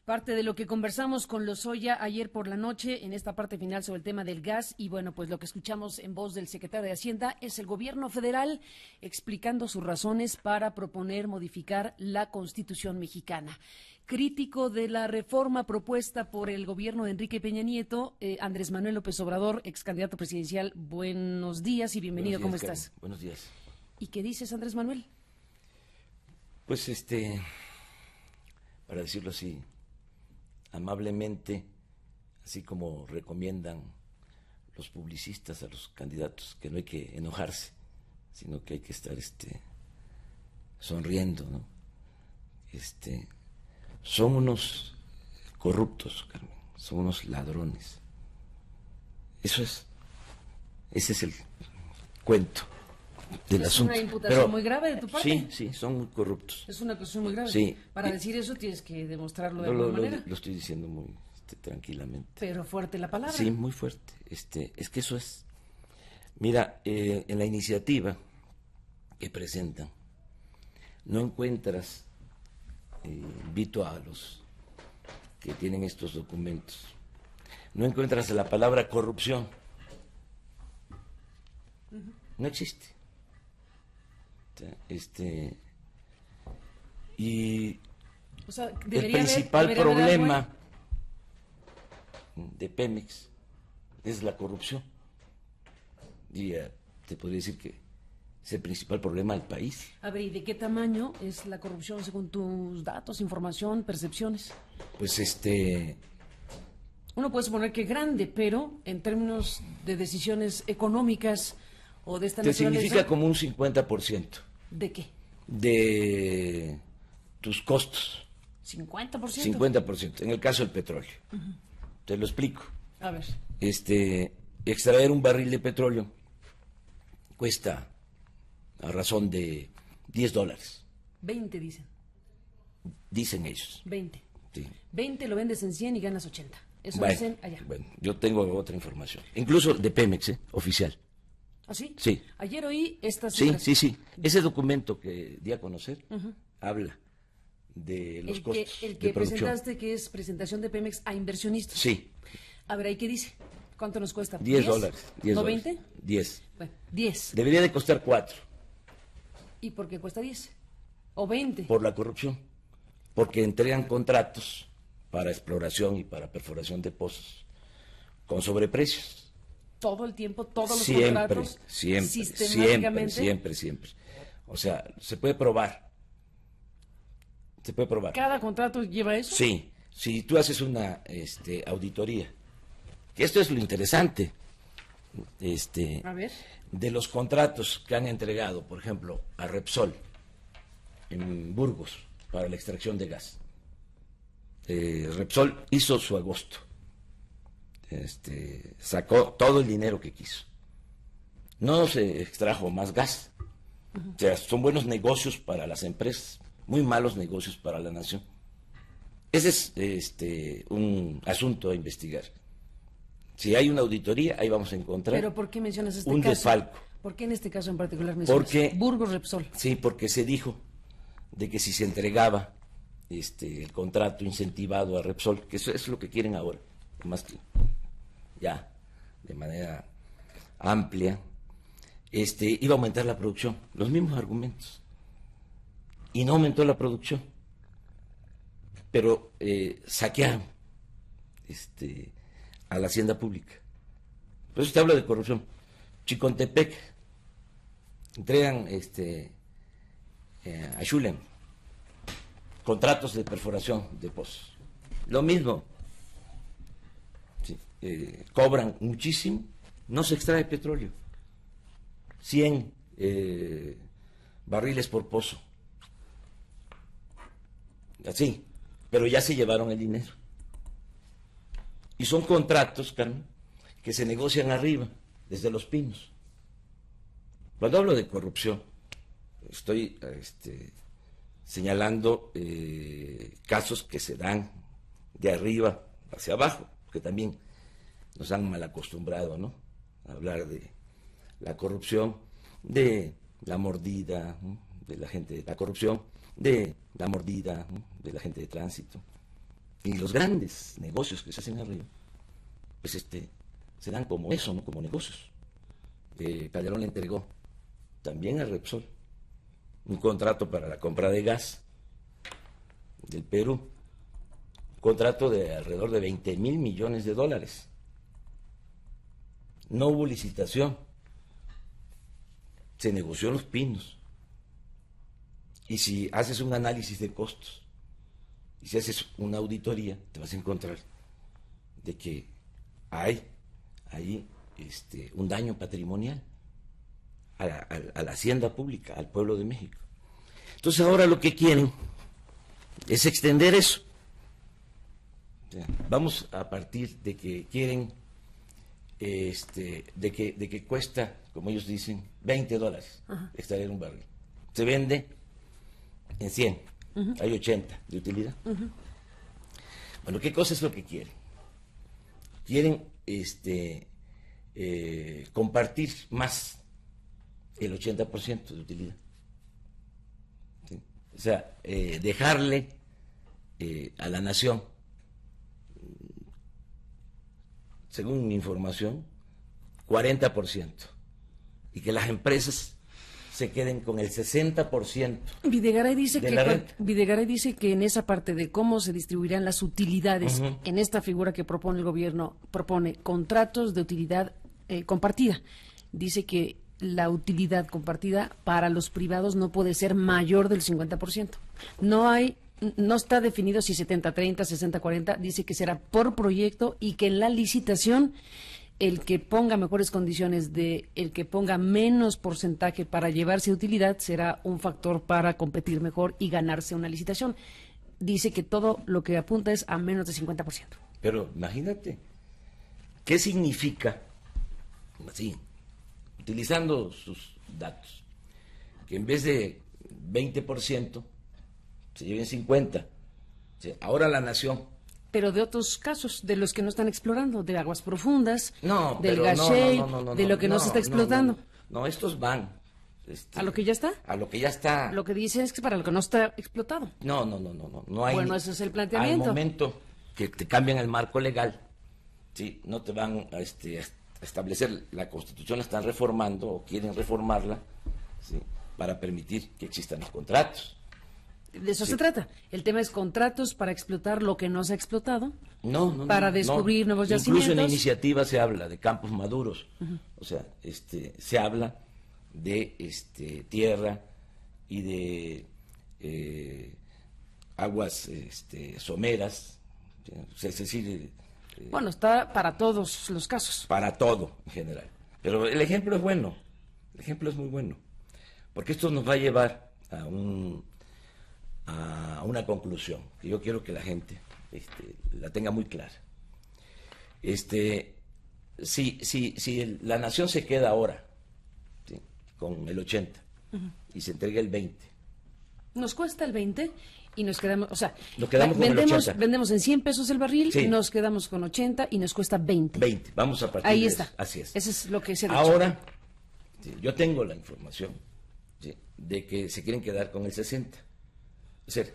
Parte de lo que conversamos con Lozoya ayer por la noche en esta parte final sobre el tema del gas y bueno, pues lo que escuchamos en voz del secretario de Hacienda es el gobierno federal explicando sus razones para proponer modificar la Constitución mexicana. Crítico de la reforma propuesta por el gobierno de Enrique Peña Nieto, Andrés Manuel López Obrador, ex candidato presidencial, buenos días y bienvenido, Buenos días, ¿cómo estás? Karen. Buenos días. ¿Y qué dices, Andrés Manuel? Pues para decirlo así, amablemente, así como recomiendan los publicistas a los candidatos, que no hay que enojarse, sino que hay que estar sonriendo, ¿no? Son unos corruptos, Carmen, son unos ladrones. Ese es el cuento del asunto. Es una imputación muy grave de tu parte. Sí, son muy corruptos. Es una acusación muy grave. Sí. Para decir eso tienes que demostrarlo de alguna manera. Lo estoy diciendo muy tranquilamente. Pero fuerte la palabra. Sí, muy fuerte. Es que eso es. Mira, en la iniciativa que presentan, no encuentras, invito a los que tienen estos documentos, no encuentras la palabra corrupción. No existe. Y o sea, el principal problema de Pemex es la corrupción. Y te podría decir que es el principal problema del país. A ver, ¿y de qué tamaño es la corrupción según tus datos, información, percepciones? Pues uno puede suponer que grande, pero en términos de decisiones económicas o de esta naturaleza... Te significa como un 50%. ¿De qué? De tus costos. ¿50%? 50%, en el caso del petróleo. Te lo explico. A ver. Extraer un barril de petróleo cuesta a razón de $10. 20 dicen. Dicen ellos. 20. Sí. 20 lo vendes en 100 y ganas 80. Eso Bueno, dicen allá. Bueno, yo tengo otra información. Incluso de Pemex, oficial. ¿Ah, sí? Sí. Ayer oí estas... Sí. Ese documento que di a conocer habla de los costos el que de producción. presentaste, que es presentación de Pemex a inversionistas. Sí. A ver, ¿ahí qué dice? ¿Cuánto nos cuesta? $10. ¿No 20? 10. Bueno, 10. Debería de costar 4. ¿Y por qué cuesta 10? ¿O 20? Por la corrupción. Porque entregan contratos para exploración y para perforación de pozos con sobreprecios. Todo el tiempo, todos los contratos, sistemáticamente. Siempre. O sea, se puede probar. ¿Cada contrato lleva eso? Sí. Si tú haces una auditoría, que esto es lo interesante, a ver, de los contratos que han entregado, por ejemplo, a Repsol en Burgos para la extracción de gas. Repsol hizo su agosto. Sacó todo el dinero que quiso. No se extrajo más gas. O sea, son buenos negocios para las empresas, muy malos negocios para la nación. Ese es un asunto a investigar. Si hay una auditoría, ahí vamos a encontrar. ¿Pero por qué mencionas este un caso? desfalco. ¿Por qué en este caso en particular mencionas Burgos Repsol? Sí, porque se dijo de que si se entregaba el contrato incentivado a Repsol, que eso es lo que quieren ahora, más que ya de manera amplia, iba a aumentar la producción, los mismos argumentos, y no aumentó la producción, pero saquearon a la hacienda pública. Por eso te hablo de corrupción. Chicontepec entregan a Xulem contratos de perforación de pozos. Lo mismo. Sí, cobran muchísimo, no se extrae petróleo. 100 barriles por pozo. Así, pero ya se llevaron el dinero. Y son contratos, Carmen, que se negocian arriba, desde Los Pinos. Cuando hablo de corrupción, estoy señalando casos que se dan de arriba hacia abajo, que también nos han mal acostumbrado, ¿no? A hablar de la corrupción, de la mordida, ¿no?, de la gente, la corrupción, de la mordida, ¿no?, de la gente de tránsito. Y los grandes negocios que se hacen arriba, pues se dan como eso, ¿no? Como negocios. Calderón le entregó también a Repsol un contrato para la compra de gas del Perú, un contrato de alrededor de 20,000 millones de dólares. No hubo licitación, se negoció en Los Pinos. Y si haces un análisis de costos y si haces una auditoría, te vas a encontrar de que hay ahí un daño patrimonial a la hacienda pública, al pueblo de México. Entonces ahora lo que quieren es extender eso. O sea, vamos a partir de que quieren, de que cuesta, como ellos dicen, $20 extraer un barril. Se vende en 100, hay 80 de utilidad. Bueno, ¿qué cosa es lo que quieren? Quieren compartir más el 80% de utilidad. ¿Sí? O sea, dejarle a la nación, según mi información, 40%, y que las empresas se queden con el 60%. Videgaray dice de la renta. Videgaray dice que en esa parte de cómo se distribuirán las utilidades, en esta figura que propone el gobierno, propone contratos de utilidad compartida. Dice que la utilidad compartida para los privados no puede ser mayor del 50%. No está definido si 70-30, 60-40, dice que será por proyecto y que en la licitación el que ponga mejores condiciones el que ponga menos porcentaje para llevarse utilidad será un factor para competir mejor y ganarse una licitación. Dice que todo lo que apunta es a menos de 50%. Pero imagínate, ¿qué significa, así, utilizando sus datos, que en vez de 20% se lleven 50%? O sea, ahora la nación... Pero de otros casos, de los que no están explorando, de aguas profundas, del gas no, de lo que no se está explotando. No, estos van. ¿A lo que ya está? A lo que ya está. Lo que dicen es que para lo que no está explotado. No hay. Bueno, ese es el planteamiento. Al momento que te cambian el marco legal, ¿sí? No te van a establecer, la Constitución la están reformando o quieren reformarla, ¿sí? Para permitir que existan los contratos. De eso se trata. El tema es contratos para explotar lo que no se ha explotado. Para descubrir nuevos yacimientos. Incluso en la iniciativa se habla de campos maduros. O sea, se habla de tierra y de aguas someras. Es decir, bueno, está para todos los casos. Para todo, en general. Pero el ejemplo es bueno. El ejemplo es muy bueno. Porque esto nos va a llevar a una conclusión que yo quiero que la gente la tenga muy clara. Si la nación se queda ahora, ¿sí? Con el 80% y se entrega el 20%, nos cuesta el 20% y nos quedamos, o sea, con el 80%. Vendemos en 100 pesos el barril, sí. Nos quedamos con 80 y nos cuesta 20. Vamos a partir ahí de está. Eso. Así es. Eso es lo que se ha dicho. Ahora, sí, yo tengo la información, ¿sí? De que se quieren quedar con el 60%. Es decir,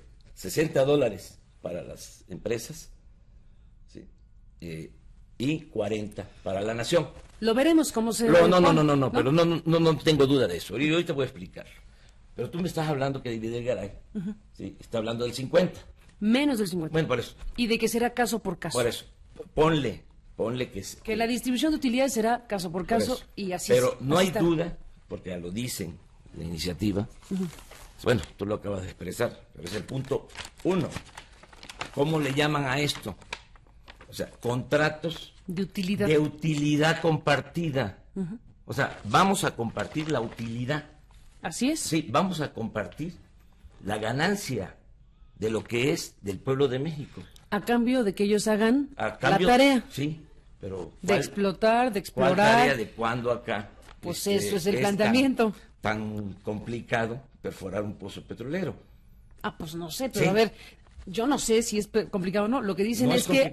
$60 para las empresas, ¿sí? Y 40 para la nación. Lo veremos cómo se... No, pero no tengo duda de eso. Y hoy te voy a explicar. Pero tú me estás hablando que Videgaray, ¿sí? Está hablando del 50%. Menos del 50%. Bueno, por eso. Y de que será caso por caso. Por eso. Ponle que la distribución de utilidades será caso por caso y así. Pero no así hay duda, porque ya lo dicen la iniciativa. Bueno, tú lo acabas de expresar, pero es el punto 1. ¿Cómo le llaman a esto? O sea, contratos de utilidad. De utilidad compartida. O sea, vamos a compartir la utilidad. Así es. Sí, vamos a compartir la ganancia de lo que es del pueblo de México. A cambio de que ellos hagan la tarea. Sí, pero... De explotar, de explorar. ¿Cuál tarea de cuándo acá? Pues eso es el planteamiento. Tan complicado perforar un pozo petrolero. Pues no sé, pero a ver, yo no sé si es complicado o no. Lo que dicen es que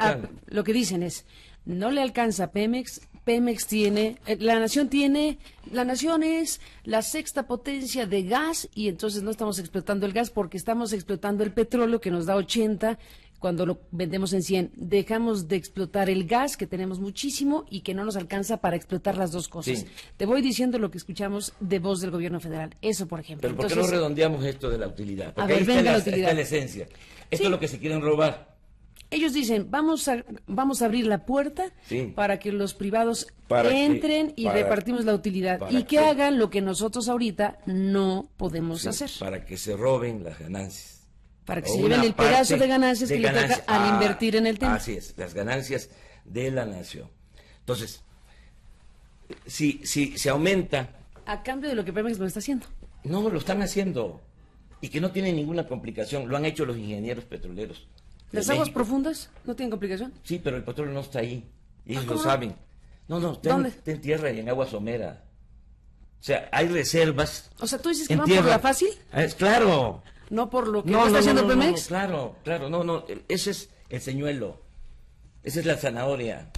no le alcanza a Pemex. Pemex tiene, la nación es la sexta potencia de gas y entonces no estamos explotando el gas porque estamos explotando el petróleo que nos da 80 cuando lo vendemos en 100. Dejamos de explotar el gas, que tenemos muchísimo y que no nos alcanza para explotar las dos cosas. Sí. Te voy diciendo lo que escuchamos de voz del gobierno federal. Eso, por ejemplo. Pero ¿por qué no redondeamos esto de la utilidad? Porque A ver, ahí venga la está utilidad. la esencia. Esto Sí. es lo que se quieren robar. Ellos dicen, vamos a abrir la puerta Sí. para que los privados Para que- entren y para- repartimos la utilidad para y que que- hagan lo que nosotros ahorita no podemos Sí, hacer. para que se roben las ganancias. Para que O se lleven una el pedazo parte de ganancias que le ganancias. toca al invertir en el tema. Así es, las ganancias de la nación. Entonces, si se aumenta, A cambio de lo que Pemex no está haciendo. no, lo están haciendo y que no tiene ninguna complicación. Lo han hecho los ingenieros petroleros. de ¿Las aguas México. profundas no tienen complicación? Sí, pero el petróleo no está ahí. Y ellos ¿cómo lo no? saben. No, ¿Dónde? está en tierra y en agua somera. O sea, hay reservas. O sea, ¿tú dices que en van tierra. por la fácil? Claro. No por lo que no está haciendo Pemex. Claro, no, ese es el señuelo, esa es la zanahoria,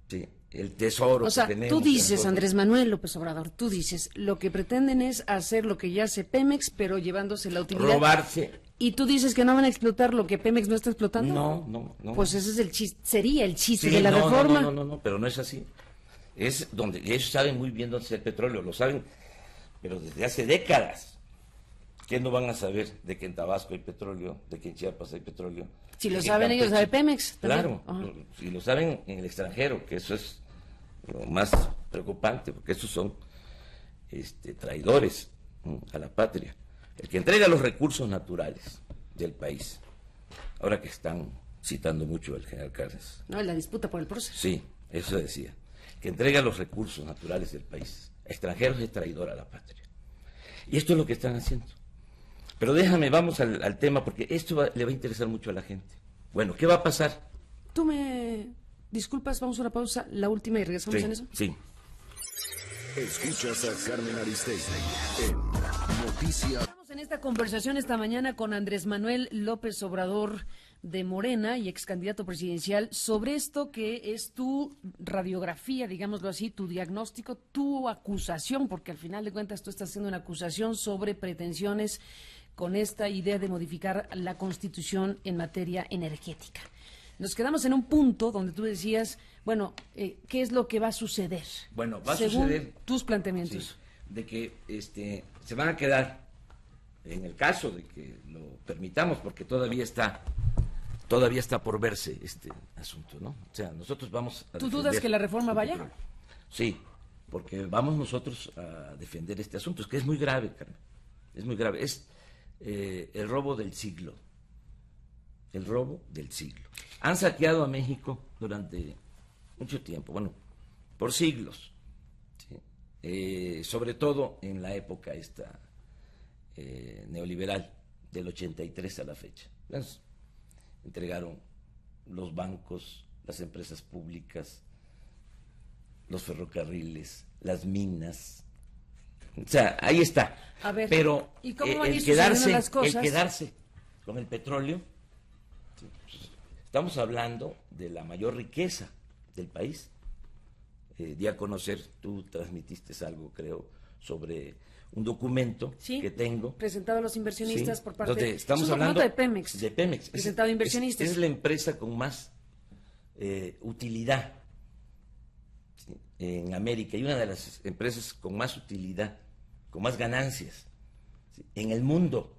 sí, el tesoro O sea, que tenemos. tú dices, nosotros. Andrés Manuel López Obrador, tú dices, lo que pretenden es hacer lo que ya hace Pemex, pero llevándose la utilidad. Robarse. ¿Y tú dices que no van a explotar lo que Pemex no está explotando? No. Pues ese es el chiste, sería el chiste Sí, de la reforma. No, pero no es así. Es donde ellos saben muy bien dónde está el petróleo, lo saben, pero desde hace décadas. ¿Qué no van a saber de que en Tabasco hay petróleo, de que en Chiapas hay petróleo? Si de lo que en saben ellos, Campeche- sabe Pemex también. Claro, Ajá. si lo saben en el extranjero, que eso es lo más preocupante, porque esos son traidores a la patria. El que entrega los recursos naturales del país, ahora que están citando mucho al general Cárdenas, No, la disputa por el proceso. sí, eso decía, que entrega los recursos naturales del país a extranjeros es traidor a la patria. Y esto es lo que están haciendo. Pero déjame, vamos al tema, porque esto le va a interesar mucho a la gente. Bueno, ¿qué va a pasar? Tú me disculpas, vamos a una pausa, la última y regresamos Sí, en eso. sí. Escuchas a Carmen Aristegui en Noticias. Estamos en esta conversación esta mañana con Andrés Manuel López Obrador de Morena y ex candidato presidencial sobre esto que es tu radiografía, digámoslo así, tu diagnóstico, tu acusación, porque al final de cuentas tú estás haciendo una acusación sobre pretensiones con esta idea de modificar la Constitución en materia energética. Nos quedamos en un punto donde tú decías, bueno, ¿qué es lo que va a suceder? Bueno, va a según suceder, tus planteamientos. sí, de que se van a quedar, en el caso de que lo permitamos, porque todavía está por verse este asunto, ¿no? O sea, nosotros vamos a ¿Tú dudas defender que la reforma el vaya? petróleo. Sí, porque vamos nosotros a defender este asunto. Es que es muy grave, Carmen. Es muy grave. Es el robo del siglo. El robo del siglo. Han saqueado a México durante mucho tiempo, bueno, por siglos. ¿Sí? Sobre todo en la época esta neoliberal, del 83 a la fecha. Entonces, entregaron los bancos, las empresas públicas, los ferrocarriles, las minas. O sea, ahí está. A ver, pero ¿y cómo van a ir el sucediendo quedarse, las cosas? el quedarse con el petróleo, sí, pues, estamos hablando de la mayor riqueza del país. Di a conocer, tú transmitiste algo, creo, sobre un documento Sí, que tengo. presentado a los inversionistas Sí, por parte donde estamos es un hablando documento de Pemex. De Pemex. Presentado a inversionistas. Es la empresa con más utilidad, ¿sí?, en América, y una de las empresas con más utilidad, con más ganancias, ¿sí?, en el mundo.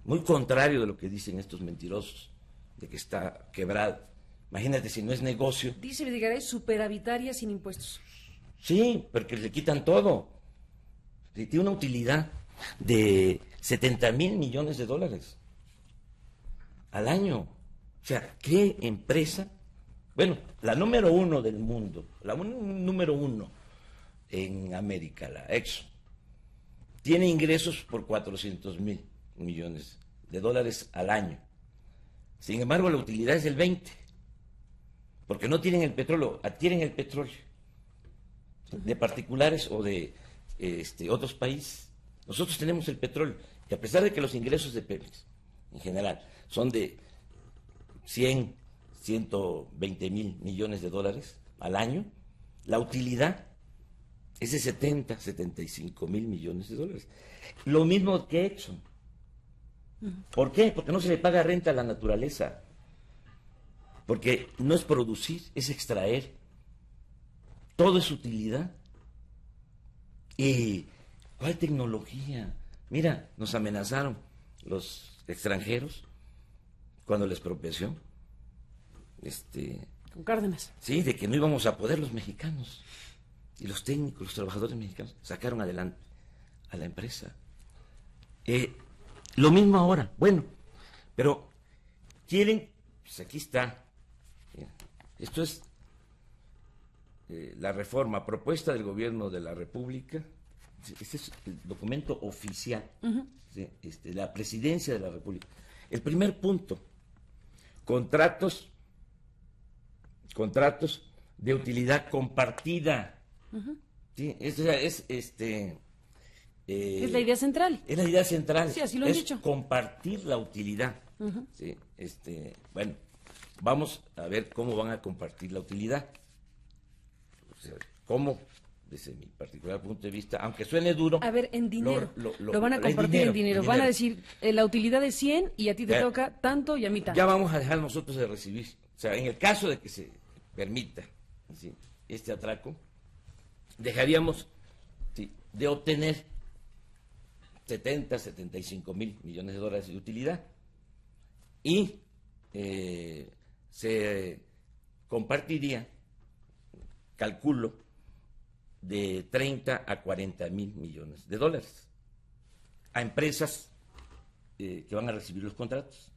Muy contrario de lo que dicen estos mentirosos, de que está quebrado. Imagínate si no es negocio. Dice Videgaray, superavitaria sin impuestos. Sí, porque le quitan todo. Sí, tiene una utilidad de 70,000 millones de dólares al año. O sea, ¿qué empresa? Bueno, la número uno del mundo, número uno en América, la Exxon, tiene ingresos por 400,000 millones de dólares al año. Sin embargo, la utilidad es del 20, porque no tienen el petróleo, adquieren el petróleo de particulares o de otros países. Nosotros tenemos el petróleo, y a pesar de que los ingresos de Pemex, en general, son de 120,000 millones de dólares al año, la utilidad es de 75,000 millones de dólares. Lo mismo que Exxon. ¿Por qué? Porque no se le paga renta a la naturaleza. porque no es producir, es extraer. Todo es utilidad. ¿Y cuál tecnología? Mira, nos amenazaron los extranjeros cuando la expropiación. Con Cárdenas. Sí, de que no íbamos a poder los mexicanos. Y los técnicos, los trabajadores mexicanos sacaron adelante a la empresa. Lo mismo ahora. Bueno, pero quieren, pues aquí está. Esto es la reforma, propuesta del gobierno de la República. Este es el documento oficial de la Presidencia de la República. El primer punto, contratos de utilidad compartida. Sí, es la idea central. Es la idea central. Sí, así lo han dicho. Compartir la utilidad. Sí, bueno, vamos a ver cómo van a compartir la utilidad. O sea, cómo, desde mi particular punto de vista, aunque suene duro. A ver, en dinero. Lo van a compartir en dinero. Van a decir, la utilidad es 100 y a ti te toca tanto y a mí tanto. Ya vamos a dejar nosotros de recibir. O sea, en el caso de que se permita este atraco, dejaríamos de obtener 75 mil millones de dólares de utilidad y se compartiría, calculo, de 30 a 40 mil millones de dólares a empresas que van a recibir los contratos.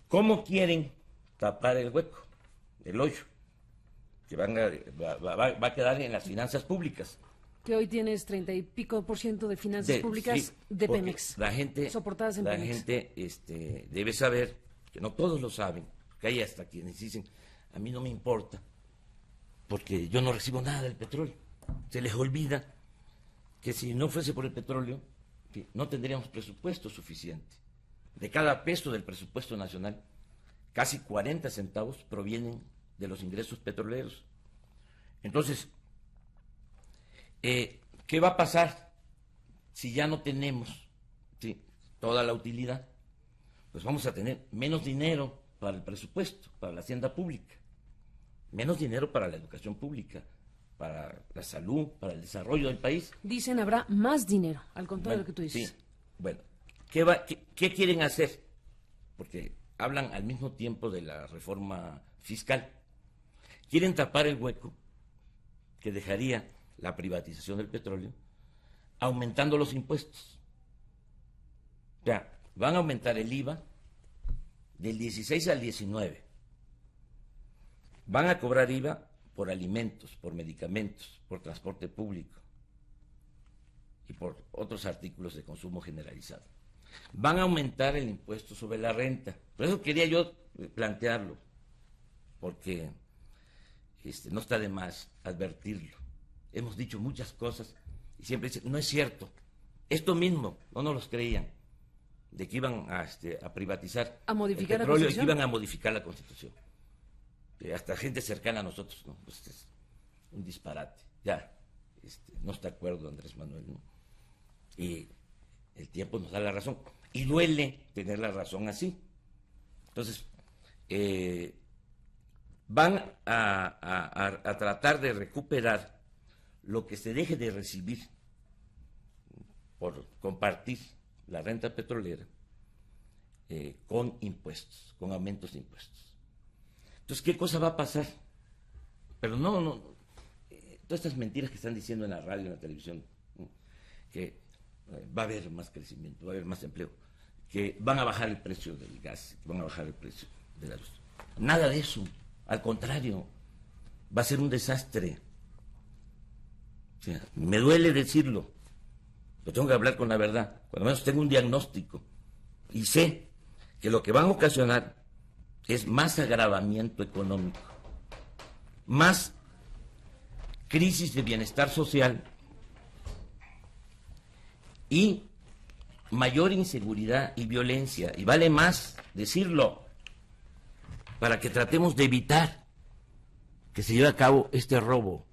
¿Cómo quieren tapar el hueco, el hoyo, que va a quedar en las finanzas públicas? Que hoy tienes 30 y pico % de finanzas públicas de Pemex, la gente, soportadas en Pemex. La gente debe saber, que no todos lo saben, que hay hasta quienes dicen, a mí no me importa, porque yo no recibo nada del petróleo. Se les olvida que si no fuese por el petróleo, no tendríamos presupuesto suficiente. De cada peso del presupuesto nacional, casi 40 centavos provienen de los ingresos petroleros. Entonces, ¿qué va a pasar si ya no tenemos toda la utilidad? Pues vamos a tener menos dinero para el presupuesto, para la hacienda pública, menos dinero para la educación pública, para la salud, para el desarrollo del país. Dicen habrá más dinero, al contrario de lo que tú dices. Sí. Bueno, ¿qué quieren hacer? Porque hablan al mismo tiempo de la reforma fiscal. Quieren tapar el hueco que dejaría la privatización del petróleo, aumentando los impuestos. O sea, van a aumentar el IVA del 16 al 19. Van a cobrar IVA por alimentos, por medicamentos, por transporte público y por otros artículos de consumo generalizado. Van a aumentar el impuesto sobre la renta. Por eso quería yo plantearlo, porque no está de más advertirlo. Hemos dicho muchas cosas y siempre dicen, no es cierto. Esto mismo, no nos los creían, de que iban a privatizar a modificar el petróleo la Constitución. y que iban a modificar la Constitución. Hasta gente cercana a nosotros, ¿no? Pues es un disparate. Ya, no está de acuerdo Andrés Manuel, ¿no? Y el tiempo nos da la razón. Y duele tener la razón así. Entonces, van a tratar de recuperar lo que se deje de recibir por compartir la renta petrolera con impuestos, con aumentos de impuestos. Entonces, ¿qué cosa va a pasar? Pero no, todas estas mentiras que están diciendo en la radio, en la televisión, que va a haber más crecimiento, va a haber más empleo, que van a bajar el precio del gas, que van a bajar el precio de la luz. Nada de eso, al contrario, va a ser un desastre. O sea, me duele decirlo, pero tengo que hablar con la verdad. Cuando menos tengo un diagnóstico y sé que lo que van a ocasionar es más agravamiento económico, más crisis de bienestar social y mayor inseguridad y violencia. Y vale más decirlo para que tratemos de evitar que se lleve a cabo este robo,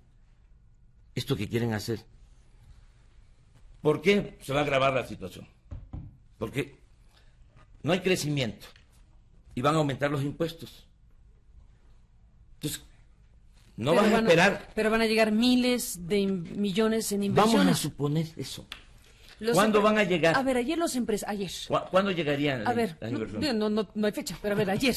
esto que quieren hacer. ¿Por qué se va a agravar la situación? Porque no hay crecimiento y van a aumentar los impuestos. Entonces, no vas a esperar. Pero van a llegar miles de millones en inversiones. Vamos a suponer eso. ¿Cuándo van a llegar? A ver, ayer los ayer. ¿Cuándo llegarían A ver, las inversiones? no hay fecha, pero a ver, ayer.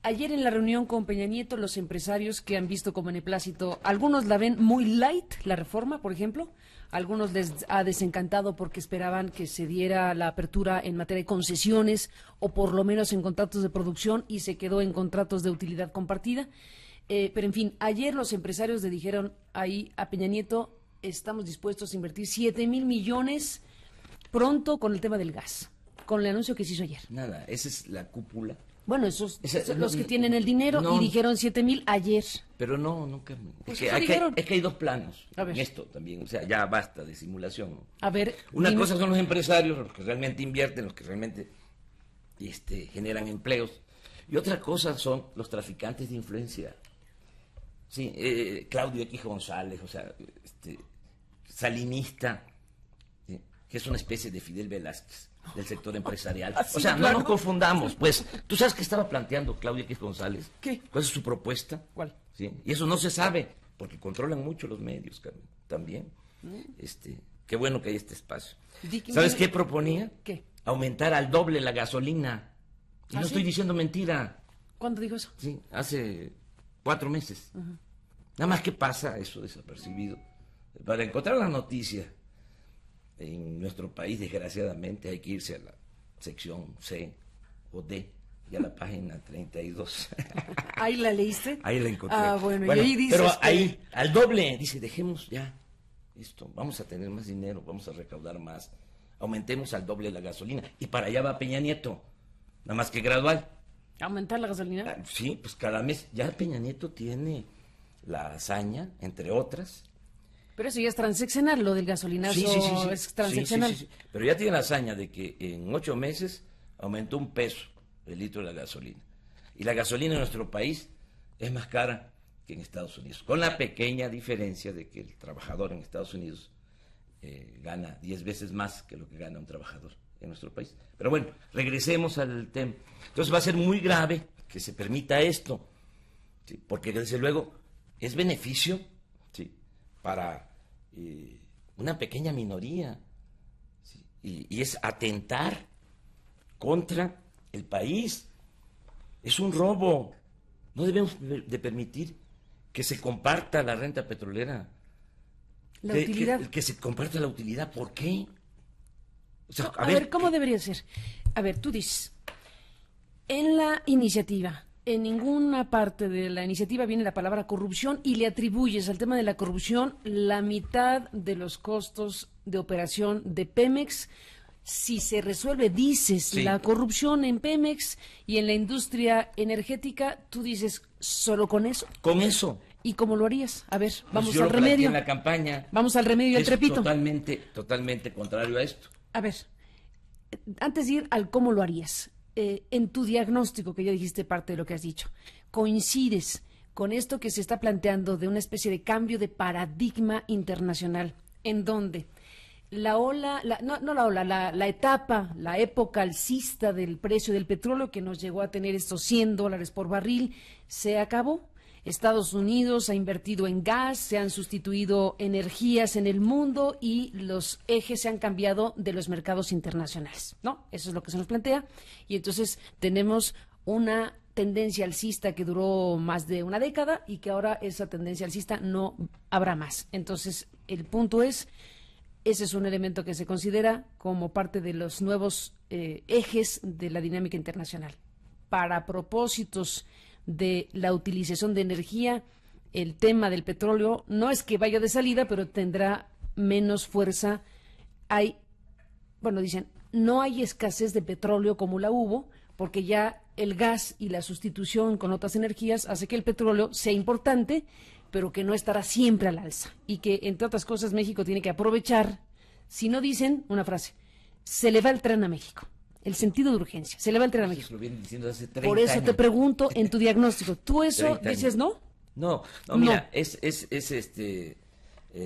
Ayer en la reunión con Peña Nieto, los empresarios que han visto como beneplácito, algunos la ven muy light, la reforma, por ejemplo, algunos les ha desencantado porque esperaban que se diera la apertura en materia de concesiones o por lo menos en contratos de producción y se quedó en contratos de utilidad compartida. Pero en fin, ayer los empresarios le dijeron ahí a Peña Nieto, estamos dispuestos a invertir 7,000 millones pronto con el tema del gas, con el anuncio que se hizo ayer. Nada, esa es la cúpula. Bueno, esos son los que tienen el dinero y dijeron 7,000 ayer. Pero nunca. Pues es que hay dos planos en esto también. O sea, ya basta de simulación. A ver. Una cosa son los empresarios, los que realmente invierten, los que realmente generan empleos. Y otra cosa son los traficantes de influencia. Sí, Claudio X González, o sea, salinista, ¿sí? Que es una especie de Fidel Velázquez del sector empresarial. O sea, no nos confundamos, pues. ¿Tú sabes qué estaba planteando Claudio X González? ¿Qué? ¿Cuál es su propuesta? ¿Cuál? ¿Sí? Y eso no se sabe, porque controlan mucho los medios, Carmen, también. Qué bueno que hay este espacio. ¿Sabes qué proponía? ¿Qué? Aumentar al doble la gasolina. Y no estoy diciendo mentira. ¿Cuándo dijo eso? Sí, hace 4 meses. Nada más que pasa eso desapercibido. Para encontrar la noticia en nuestro país, desgraciadamente, hay que irse a la sección C o D, y a la página 32. ¿Ahí la leíste? Ahí la encontré. Bueno, y ahí dices pero ahí, al doble, dice, dejemos ya esto, vamos a tener más dinero, vamos a recaudar más, aumentemos al doble la gasolina, y para allá va Peña Nieto, nada más que gradual. ¿Aumentar la gasolina? Sí, pues cada mes, ya Peña Nieto tiene la hazaña, entre otras. Pero eso ya es transeccional, lo del gasolinazo sí. es transeccional. Sí. Pero ya tiene la hazaña de que en 8 meses aumentó $1 el litro de la gasolina. Y la gasolina en nuestro país es más cara que en Estados Unidos, con la pequeña diferencia de que el trabajador en Estados Unidos gana 10 veces más que lo que gana un trabajador en nuestro país. Pero bueno, regresemos al tema. Entonces va a ser muy grave que se permita esto, ¿sí? Porque desde luego es beneficio, ¿sí?, para una pequeña minoría, ¿sí? Y es atentar contra el país. Es un robo. No debemos de permitir que se comparta la renta petrolera. La utilidad. Que se comparta la utilidad. ¿Por qué? O sea, a ver, ¿cómo debería ser? A ver, tú dices, en la iniciativa, en ninguna parte de la iniciativa viene la palabra corrupción y le atribuyes al tema de la corrupción la mitad de los costos de operación de Pemex. Si se resuelve, dices, la corrupción en Pemex y en la industria energética, tú dices, ¿solo con eso? Con eso. ¿Y cómo lo harías? A ver, vamos yo al remedio. En la campaña. Vamos al remedio y al trepito. Totalmente contrario a esto. A ver, antes de ir al cómo lo harías, en tu diagnóstico, que ya dijiste parte de lo que has dicho, ¿coincides con esto que se está planteando de una especie de cambio de paradigma internacional, en donde la época alcista del precio del petróleo que nos llegó a tener estos $100 por barril se acabó? Estados Unidos ha invertido en gas, se han sustituido energías en el mundo y los ejes se han cambiado de los mercados internacionales, ¿no? Eso es lo que se nos plantea. Y entonces tenemos una tendencia alcista que duró más de una década y que ahora esa tendencia alcista no habrá más. Entonces, el punto es, ese es un elemento que se considera como parte de los nuevos ejes de la dinámica internacional. Para propósitos de la utilización de energía, el tema del petróleo no es que vaya de salida, pero tendrá menos fuerza. Dicen, no hay escasez de petróleo como la hubo, porque ya el gas y la sustitución con otras energías hace que el petróleo sea importante, pero que no estará siempre al alza. Y que, entre otras cosas, México tiene que aprovechar, si no dicen una frase, se le va el tren a México. El sentido de urgencia. Se le va el tren a México. Lo vienen diciendo hace 30 Por eso años. Te pregunto en tu diagnóstico. ¿Tú eso dices no? No, mira, es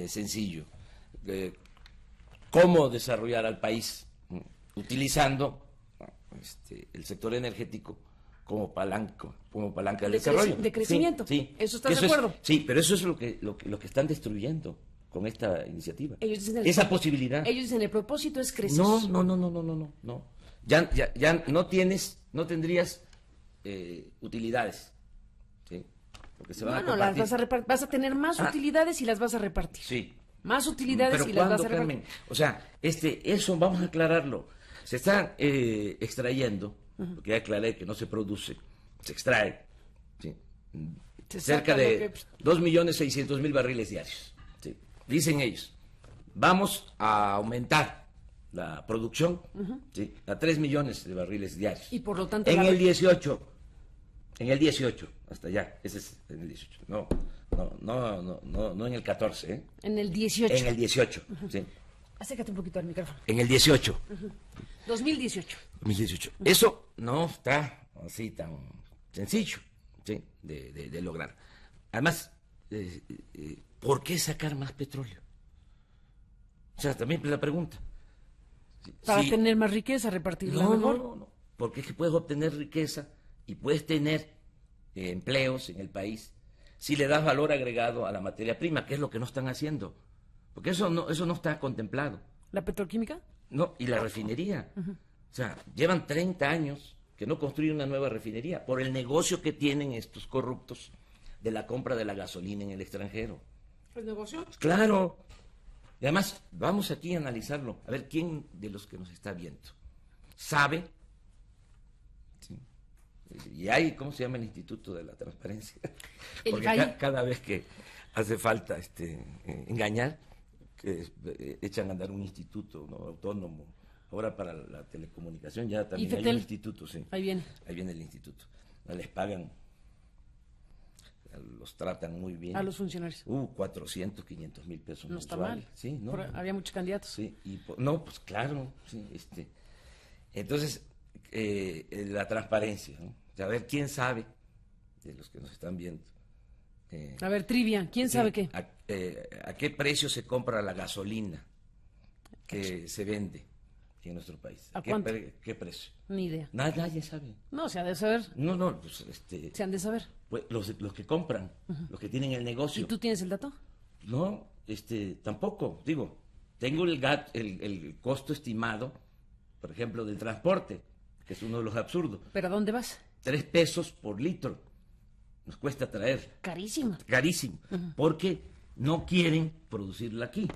sencillo. ¿Cómo desarrollar al país? Utilizando el sector energético como palanca de desarrollo. De crecimiento. Sí. ¿Eso estás de acuerdo? Sí, pero eso es lo que están destruyendo con esta iniciativa. Ellos dicen esa posibilidad. Ellos dicen el propósito es crecer. No. Ya no tendrías utilidades. ¿Sí? Porque se van a compartir. Vas a tener más utilidades y las vas a repartir. Sí. Más utilidades pero y las vas a repartir. Carmen? O sea, eso vamos a aclararlo. Se está extrayendo, porque ya aclaré que no se produce, se extrae, ¿sí? Cerca de 2.600.000 barriles diarios. ¿Sí? Dicen ellos, vamos a aumentar la producción, ¿sí? A 3 millones de barriles diarios. Y por lo tanto... En el 18, hasta allá, ese es en el 18, no en el 14, ¿eh? En el 18. En el 18, sí. Acércate un poquito al micrófono. En el 18. 2018. Eso no está así tan sencillo, ¿sí? de lograr. Además, ¿por qué sacar más petróleo? O sea, también la pregunta. Para tener más riqueza, repartirla mejor. No. Porque es que puedes obtener riqueza y puedes tener empleos en el país si le das valor agregado a la materia prima, que es lo que no están haciendo. Porque eso no está contemplado. ¿La petroquímica? No, y la refinería. O sea, llevan 30 años que no construyen una nueva refinería por el negocio que tienen estos corruptos de la compra de la gasolina en el extranjero. ¿El negocio? Claro. Y además, vamos aquí a analizarlo, a ver quién de los que nos está viendo sabe. ¿Sí? Y hay, ¿cómo se llama el Instituto de la Transparencia? Porque cada vez que hace falta engañar, que echan a andar un instituto, ¿no? Autónomo. Ahora para la telecomunicación ya también hay un instituto, sí. Ahí viene el instituto. Les pagan, los tratan muy bien. a los funcionarios. 400, 500 mil pesos No está mensuales. mal. Sí, ¿no? Había muchos candidatos. Sí, pues claro, sí, entonces, la transparencia, ¿no? A ver, ¿quién sabe de los que nos están viendo? A ver, trivia, ¿quién sabe qué? ¿A qué precio se compra la gasolina que se vende aquí en nuestro país? ¿A cuánto? ¿Qué precio? Ni idea. Nadie sabe. No, se ha de saber. No, pues Se han de saber. pues, los que compran, los que tienen el negocio. ¿Y tú tienes el dato? No, tampoco. Digo, tengo el costo estimado, por ejemplo, del transporte, que es uno de los absurdos. ¿Pero a dónde vas? 3 pesos por litro nos cuesta traer. Carísimo. Carísimo. Porque no quieren producirla aquí.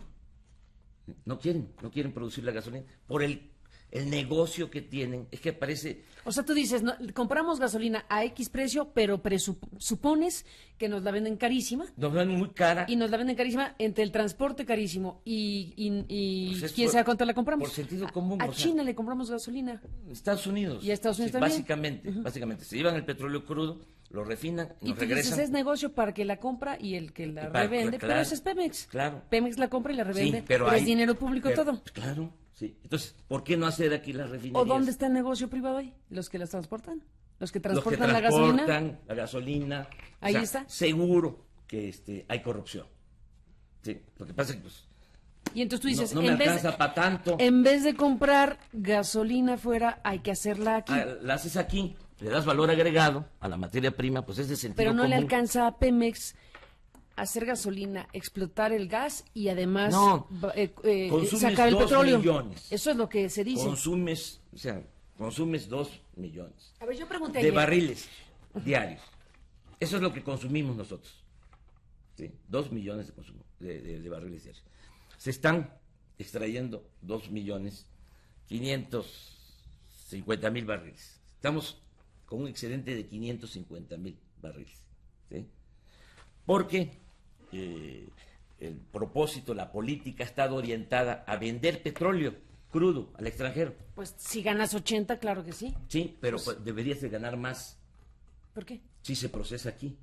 No quieren producir la gasolina por el negocio que tienen. Es que parece... O sea, tú dices, no, compramos gasolina a X precio, pero supones que nos la venden carísima. Nos venden muy cara. Y nos la venden carísima entre el transporte carísimo y Pues quién sabe cuánto la compramos. Por sentido común. A China le compramos gasolina. Estados Unidos. Y a Estados Unidos también. Básicamente. Se llevan el petróleo crudo, lo refinan, Y nos tú regresan. dices, es negocio para que la compra y el que la revende, claro, pero eso es Pemex. Claro. Pemex la compra y la revende, Sí, pero es dinero público todo. Claro, sí. Entonces, ¿por qué no hacer aquí las refinerías? ¿O dónde está el negocio privado ahí? ¿Los que las transportan? ¿Los que transportan la gasolina? La gasolina. Ahí está. Seguro que hay corrupción. Sí, lo que pasa es que pues, y entonces tú dices, no me alcanza para tanto. En vez de comprar gasolina fuera, hay que hacerla aquí. La haces aquí, le das valor agregado a la materia prima, pues es de sentido Pero no común. le alcanza a Pemex hacer gasolina, explotar el gas y además sacar el 2 petróleo. millones. Eso es lo que se dice. Consumes 2 millones A ver, yo pregunté de ayer. barriles diarios. Eso es lo que consumimos nosotros. ¿Sí? 2 millones de consumo de barriles diarios. Se están extrayendo 2.550.000 barriles. Estamos con un excedente de 550.000 barriles. ¿Sí? Porque el propósito, la política ha estado orientada a vender petróleo crudo al extranjero. Pues si ganas 80, claro que sí. Sí, pero deberías de ganar más ¿Por qué? si se procesa aquí.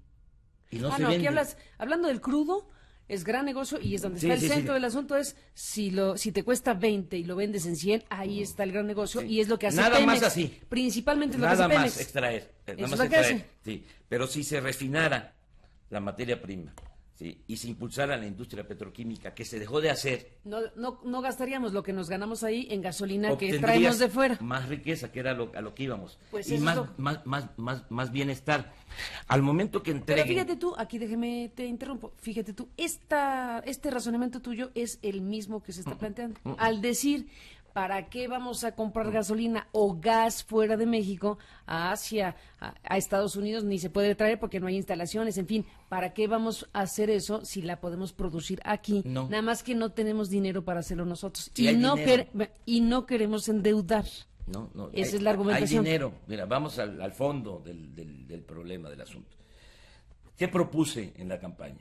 Y no se no, vende. aquí hablando del crudo, es gran negocio y es donde está el centro del asunto, es si te cuesta 20 y lo vendes en 100, ahí está el gran negocio y es lo que hace Nada Pemex. más así. Principalmente es lo Nada que hace más Pemex. extraer. Eso es lo que hace. Sí, pero si se refinara la materia prima, ¿sí? Y se impulsara la industria petroquímica, que se dejó de hacer, No gastaríamos lo que nos ganamos ahí en gasolina que obtendrías traemos de fuera. más riqueza, que era a lo que íbamos, Pues y eso más, es lo- más bienestar. Al momento que Pero entreguen... fíjate tú, aquí déjeme, te interrumpo, fíjate tú, este razonamiento tuyo es el mismo que se está planteando. Al decir, ¿para qué vamos a comprar gasolina o gas fuera de México a Asia, a Estados Unidos? Ni se puede traer porque no hay instalaciones, en fin, ¿para qué vamos a hacer eso si la podemos producir aquí? No. Nada más que no tenemos dinero para hacerlo nosotros. Sí hay dinero. Y no queremos endeudar. No, Esa es la argumentación. Hay dinero. Mira, vamos al fondo del problema, del asunto. ¿Qué propuse en la campaña?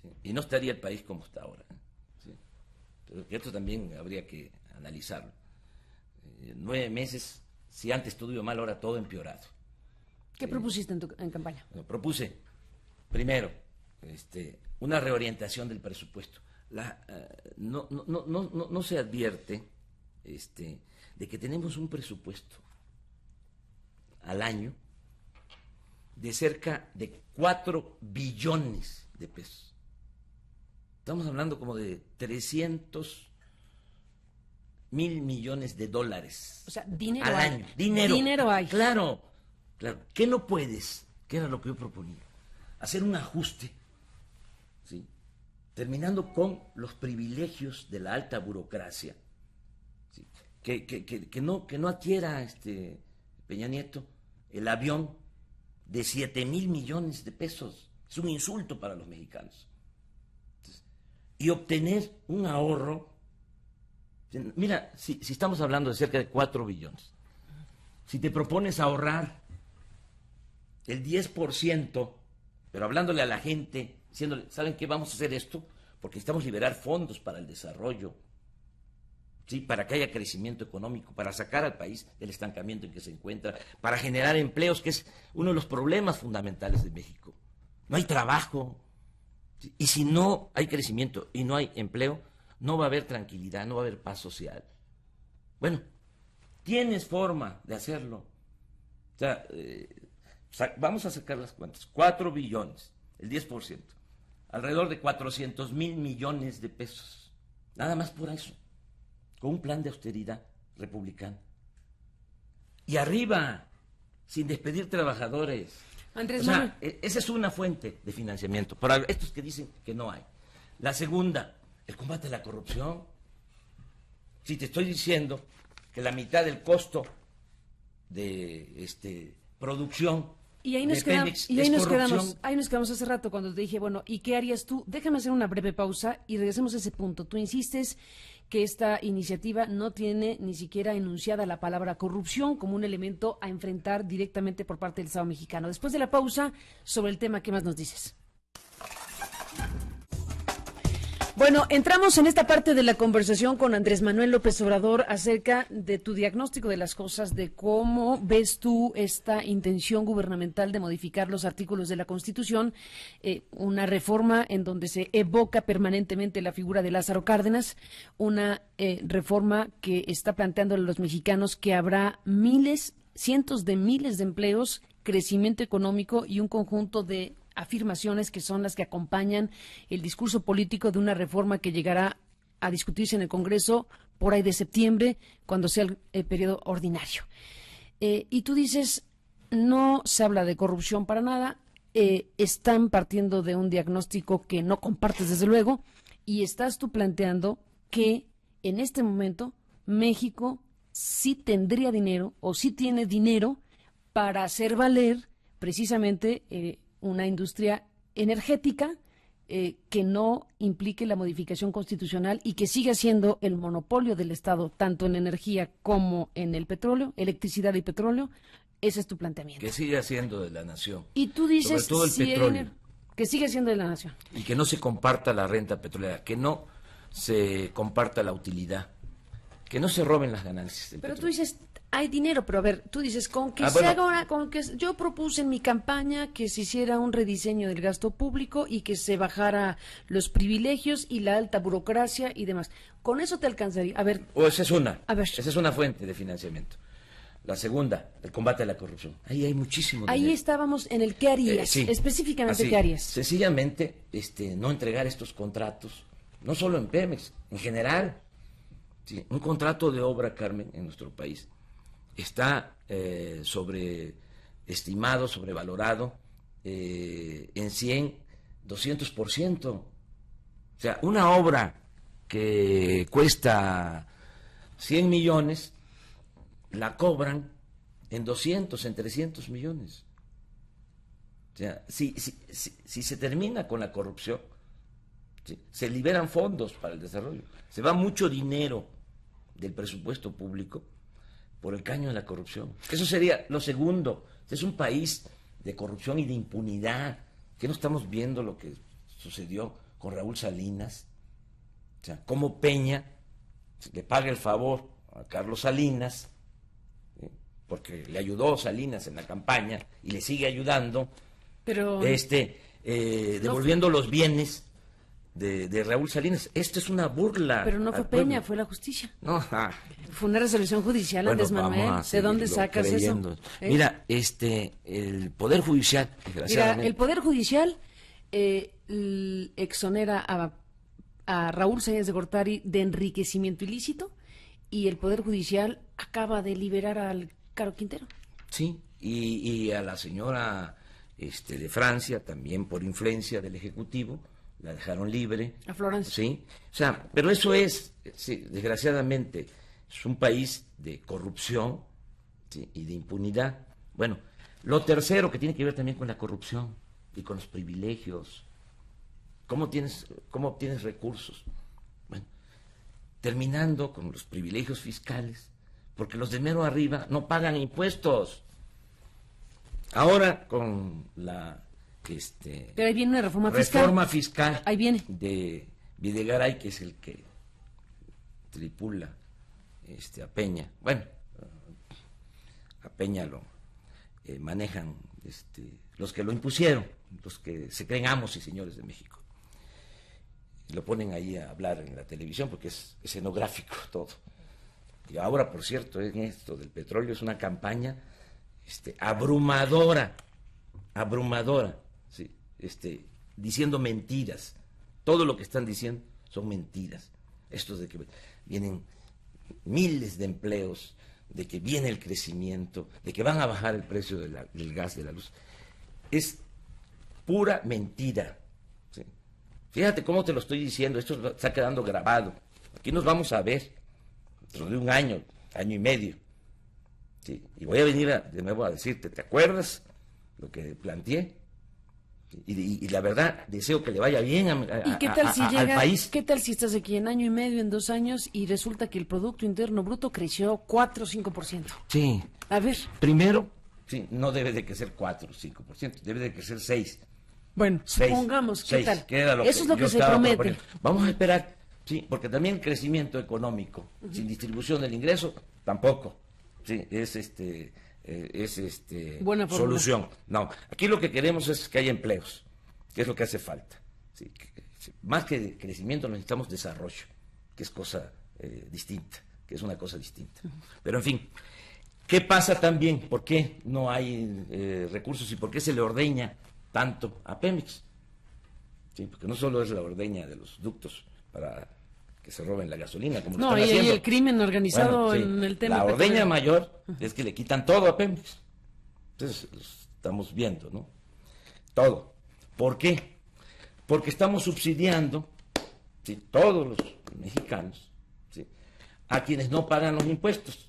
¿Sí? Y no estaría el país como está ahora. ¿Sí? Pero esto también habría que analizarlo. 9 meses, si antes todo iba mal, ahora todo empeorado. ¿Qué propusiste en campaña? Bueno, propuse, primero, una reorientación del presupuesto. No se advierte de que tenemos un presupuesto al año de cerca de 4 billones de pesos. Estamos hablando como de 300 mil millones de dólares. O sea, dinero al hay. año. Dinero hay. Claro. ¿Qué no puedes? ¿Qué era lo que yo proponía? Hacer un ajuste, ¿sí? Terminando con los privilegios de la alta burocracia, ¿sí? Que no adquiera Peña Nieto el avión de 7,000 millones de pesos. Es un insulto para los mexicanos. Entonces, y obtener un ahorro. Mira, si estamos hablando de cerca de 4 billones, si te propones ahorrar el 10%, pero hablándole a la gente, diciéndole, ¿saben qué? Vamos a hacer esto porque necesitamos liberar fondos para el desarrollo, ¿sí? Para que haya crecimiento económico, para sacar al país del estancamiento en que se encuentra, para generar empleos, que es uno de los problemas fundamentales de México. No hay trabajo, ¿sí? Y si no hay crecimiento y no hay empleo, no va a haber tranquilidad, no va a haber paz social. Bueno, tienes forma de hacerlo. O sea, vamos a sacar las cuentas. 4 billones, el 10%, alrededor de 400,000 millones de pesos. Nada más por eso, con un plan de austeridad republicano. Y arriba, sin despedir trabajadores. Andrés Manuel. Manuel. Esa es una fuente de financiamiento. Para estos que dicen que no hay. La segunda, el combate a la corrupción. Si te estoy diciendo que la mitad del costo de producción y ahí nos de quedamos, Pemex y ahí es nos corrupción. quedamos hace rato cuando te dije, bueno, ¿y qué harías tú? Déjame hacer una breve pausa y regresemos a ese punto. Tú insistes que esta iniciativa no tiene ni siquiera enunciada la palabra corrupción como un elemento a enfrentar directamente por parte del Estado mexicano. Después de la pausa, sobre el tema, ¿qué más nos dices? Bueno, entramos en esta parte de la conversación con Andrés Manuel López Obrador acerca de tu diagnóstico de las cosas, de cómo ves tú esta intención gubernamental de modificar los artículos de la Constitución, una reforma en donde se evoca permanentemente la figura de Lázaro Cárdenas, una reforma que está planteando a los mexicanos que habrá cientos de miles de empleos, crecimiento económico y un conjunto de afirmaciones que son las que acompañan el discurso político de una reforma que llegará a discutirse en el Congreso por ahí de septiembre, cuando sea el periodo ordinario. Y tú dices, no se habla de corrupción para nada, están partiendo de un diagnóstico que no compartes desde luego, y estás tú planteando que en este momento México sí tendría dinero o sí tiene dinero para hacer valer precisamente una industria energética que no implique la modificación constitucional y que siga siendo el monopolio del Estado, tanto en energía como en el petróleo, electricidad y petróleo. Ese es tu planteamiento. Que siga siendo de la nación. Y tú dices, sobre todo el petróleo. Que sigue siendo de la nación. Y que no se comparta la renta petrolera, que no se comparta la utilidad, que no se roben las ganancias. Pero tú dices, hay dinero, pero a ver, tú dices, con que yo propuse en mi campaña que se hiciera un rediseño del gasto público y que se bajara los privilegios y la alta burocracia y demás. ¿Con eso te alcanzaría? A ver. O esa es una. A ver. Esa es una fuente de financiamiento. La segunda, el combate a la corrupción. Ahí hay muchísimo Ahí dinero. estábamos en el qué harías, Sí. específicamente Así, qué harías. Sencillamente, no entregar estos contratos, no solo en Pemex, en general. Sí, un contrato de obra, Carmen, en nuestro país está sobreestimado, sobrevalorado en 100, 200%. O sea, una obra que cuesta 100 millones, la cobran en 200, en 300 millones. O sea, si se termina con la corrupción, ¿sí?, se liberan fondos para el desarrollo. Se va mucho dinero del presupuesto público por el caño de la corrupción. Eso sería lo segundo. Es un país de corrupción y de impunidad. ¿Qué no estamos viendo lo que sucedió con Raúl Salinas? O sea, cómo Peña le paga el favor a Carlos Salinas, porque le ayudó Salinas en la campaña y le sigue ayudando, pero devolviendo los bienes de Raúl Salinas. Esto es una burla. Pero no fue Peña, fue la justicia. No, fue una resolución judicial, bueno, Andrés Manuel. ¿De dónde sacas creyendo eso? Mira, el Poder Judicial, desgraciadamente. Mira, el Poder Judicial exonera a Raúl Salinas de Gortari de enriquecimiento ilícito, y el Poder Judicial acaba de liberar al Caro Quintero. Sí, y a la señora de Francia, también por influencia del Ejecutivo, la dejaron libre. A Florencia. Sí, o sea, pero eso es, sí, desgraciadamente, es un país de corrupción, ¿sí?, y de impunidad. Bueno, lo tercero que tiene que ver también con la corrupción y con los privilegios. ¿Cómo obtienes recursos? Bueno, terminando con los privilegios fiscales, porque los de mero arriba no pagan impuestos. Ahora con la pero ahí viene una reforma fiscal ahí viene de Videgaray, que es el que tripula a Peña. Bueno, a Peña lo manejan los que lo impusieron, los que se creen amos y señores de México. Y lo ponen ahí a hablar en la televisión porque es escenográfico todo. Y ahora, por cierto, en esto del petróleo es una campaña abrumadora, ¿sí?, diciendo mentiras. Todo lo que están diciendo son mentiras. Esto de que vienen miles de empleos, de que viene el crecimiento, de que van a bajar el precio del gas, de la luz, es pura mentira, ¿sí? Fíjate cómo te lo estoy diciendo, esto está quedando grabado. Aquí nos vamos a ver dentro de un año, año y medio, ¿sí? Y voy a venir de nuevo a decirte, ¿te acuerdas lo que planteé? Y la verdad, deseo que le vaya bien al país. ¿Qué tal si estás aquí en año y medio, en 2 años, y resulta que el Producto Interno Bruto creció 4 o 5%? Sí. A ver. Primero, sí, no debe de crecer 4 o 5%, debe de crecer 6. Bueno, 6, supongamos, ¿qué 6, tal? Eso es lo que se promete. Proponiendo. Vamos a esperar, sí, porque también el crecimiento económico, sin distribución del ingreso, tampoco, sí, es buena solución. No, aquí lo que queremos es que haya empleos, que es lo que hace falta. Sí, más que crecimiento necesitamos desarrollo, que es cosa distinta, que es una cosa distinta. Pero en fin, ¿qué pasa también? ¿Por qué no hay recursos y por qué se le ordeña tanto a Pemex? Sí, porque no solo es la ordeña de los ductos para que se roben la gasolina, como lo están haciendo. No, y el crimen organizado, bueno, sí, en el tema la ordeña petrolero mayor es que le quitan todo a Pemex. Entonces, lo estamos viendo, ¿no? Todo. ¿Por qué? Porque estamos subsidiando, ¿sí?, todos los mexicanos, ¿sí?, a quienes no pagan los impuestos.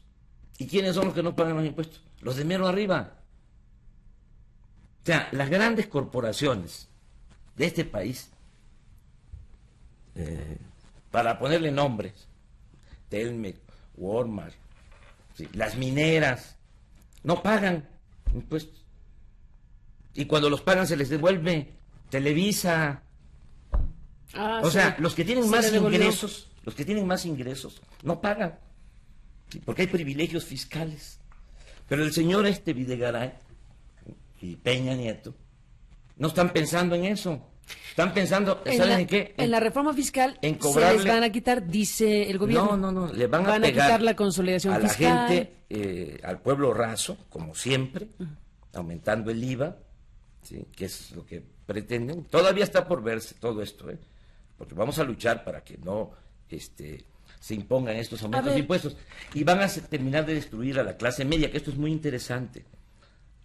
¿Y quiénes son los que no pagan los impuestos? Los de mero arriba. O sea, las grandes corporaciones de este país, para ponerle nombres, Telmex, Walmart, ¿sí?, las mineras, no pagan impuestos. Y cuando los pagan se les devuelve Televisa. O sea, los que tienen más ingresos, no pagan, ¿sí?, porque hay privilegios fiscales. Pero el señor Videgaray y Peña Nieto no están pensando en eso. Están pensando, ¿saben en qué? En la reforma fiscal en se cobrarle, les van a quitar, dice el gobierno. No, le van a quitar la consolidación a fiscal. la gente, al pueblo raso, como siempre, aumentando el IVA, ¿sí? Que es lo que pretenden. Todavía está por verse todo esto, porque vamos a luchar para que no se impongan estos aumentos de impuestos. Y van a terminar de destruir a la clase media, que esto es muy interesante.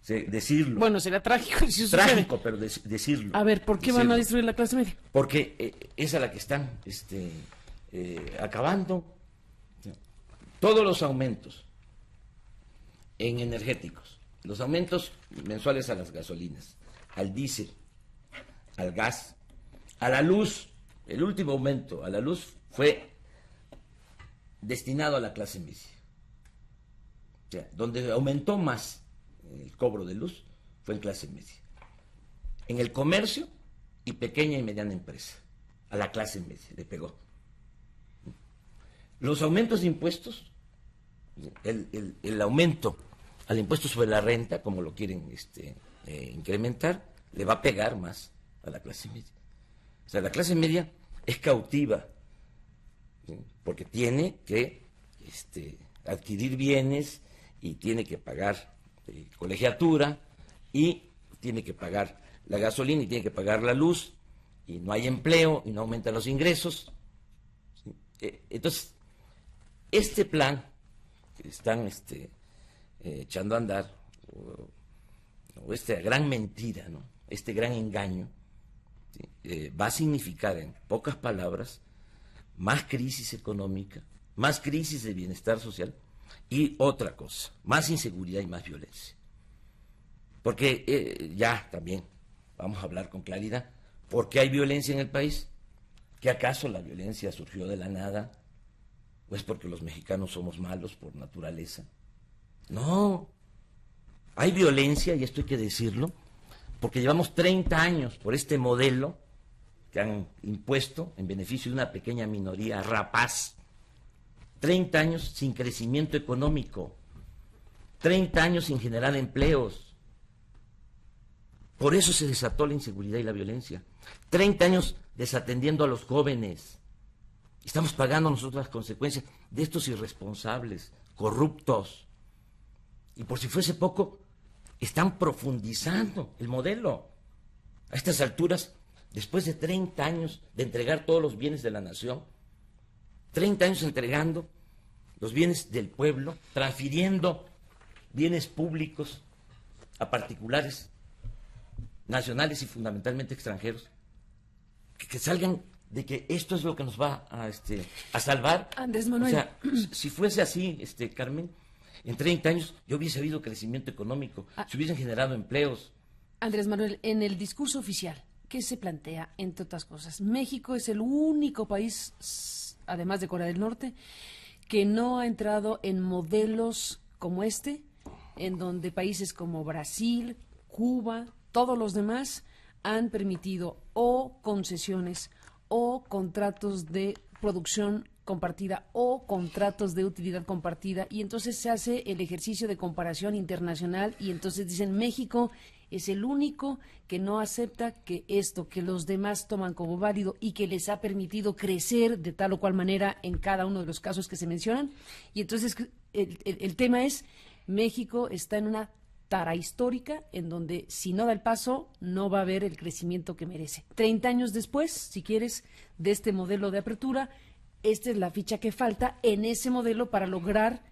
Decirlo. Bueno, será trágico si eso trágico, sucede. pero decirlo. A ver, ¿por qué van a destruir la clase media? Porque es a la que están acabando. Todos los aumentos en energéticos, los aumentos mensuales a las gasolinas, al diésel, al gas, a la luz, el último aumento a la luz fue destinado a la clase media. O sea, donde aumentó más el cobro de luz fue en clase media. En el comercio y pequeña y mediana empresa, a la clase media le pegó. Los aumentos de impuestos, el aumento al impuesto sobre la renta, como lo quieren incrementar, le va a pegar más a la clase media. O sea, la clase media es cautiva, ¿sí? Porque tiene que adquirir bienes y tiene que pagar colegiatura y tiene que pagar la gasolina y tiene que pagar la luz y no hay empleo y no aumentan los ingresos. ¿Sí? Entonces, este plan que están echando a andar, o esta gran mentira, ¿no? Este gran engaño, ¿sí? Va a significar, en pocas palabras, más crisis económica, más crisis de bienestar social y otra cosa, más inseguridad y más violencia. Porque ya también vamos a hablar con claridad, ¿por qué hay violencia en el país? ¿Que acaso la violencia surgió de la nada? ¿O es porque los mexicanos somos malos por naturaleza? No, hay violencia, y esto hay que decirlo, porque llevamos 30 años por este modelo que han impuesto en beneficio de una pequeña minoría rapaz. 30 años sin crecimiento económico, 30 años sin generar empleos. Por eso se desató la inseguridad y la violencia. 30 años desatendiendo a los jóvenes. Estamos pagando nosotros las consecuencias de estos irresponsables, corruptos. Y por si fuese poco, están profundizando el modelo. A estas alturas, después de 30 años de entregar todos los bienes de la nación, 30 años entregando los bienes del pueblo, transfiriendo bienes públicos a particulares, nacionales y fundamentalmente extranjeros, que salgan de que esto es lo que nos va a salvar. Andrés Manuel. O sea, si fuese así, Carmen, en 30 años yo hubiese habido crecimiento económico, se hubiesen generado empleos. Andrés Manuel, en el discurso oficial, ¿qué se plantea, entre otras cosas? México es el único país, además de Corea del Norte, que no ha entrado en modelos como en donde países como Brasil, Cuba, todos los demás han permitido o concesiones o contratos de producción compartida o contratos de utilidad compartida, y entonces se hace el ejercicio de comparación internacional y entonces dicen México es el único que no acepta que esto que los demás toman como válido y que les ha permitido crecer de tal o cual manera en cada uno de los casos que se mencionan. Y entonces el tema es, México está en una tara histórica en donde si no da el paso no va a haber el crecimiento que merece. 30 años después, si quieres, de este modelo de apertura, esta es la ficha que falta en ese modelo para lograr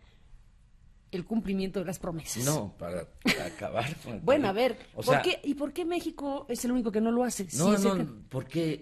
el cumplimiento de las promesas. No, para acabar con el Bueno, a ver, ¿por qué? ¿Y por qué México es el único que no lo hace? Porque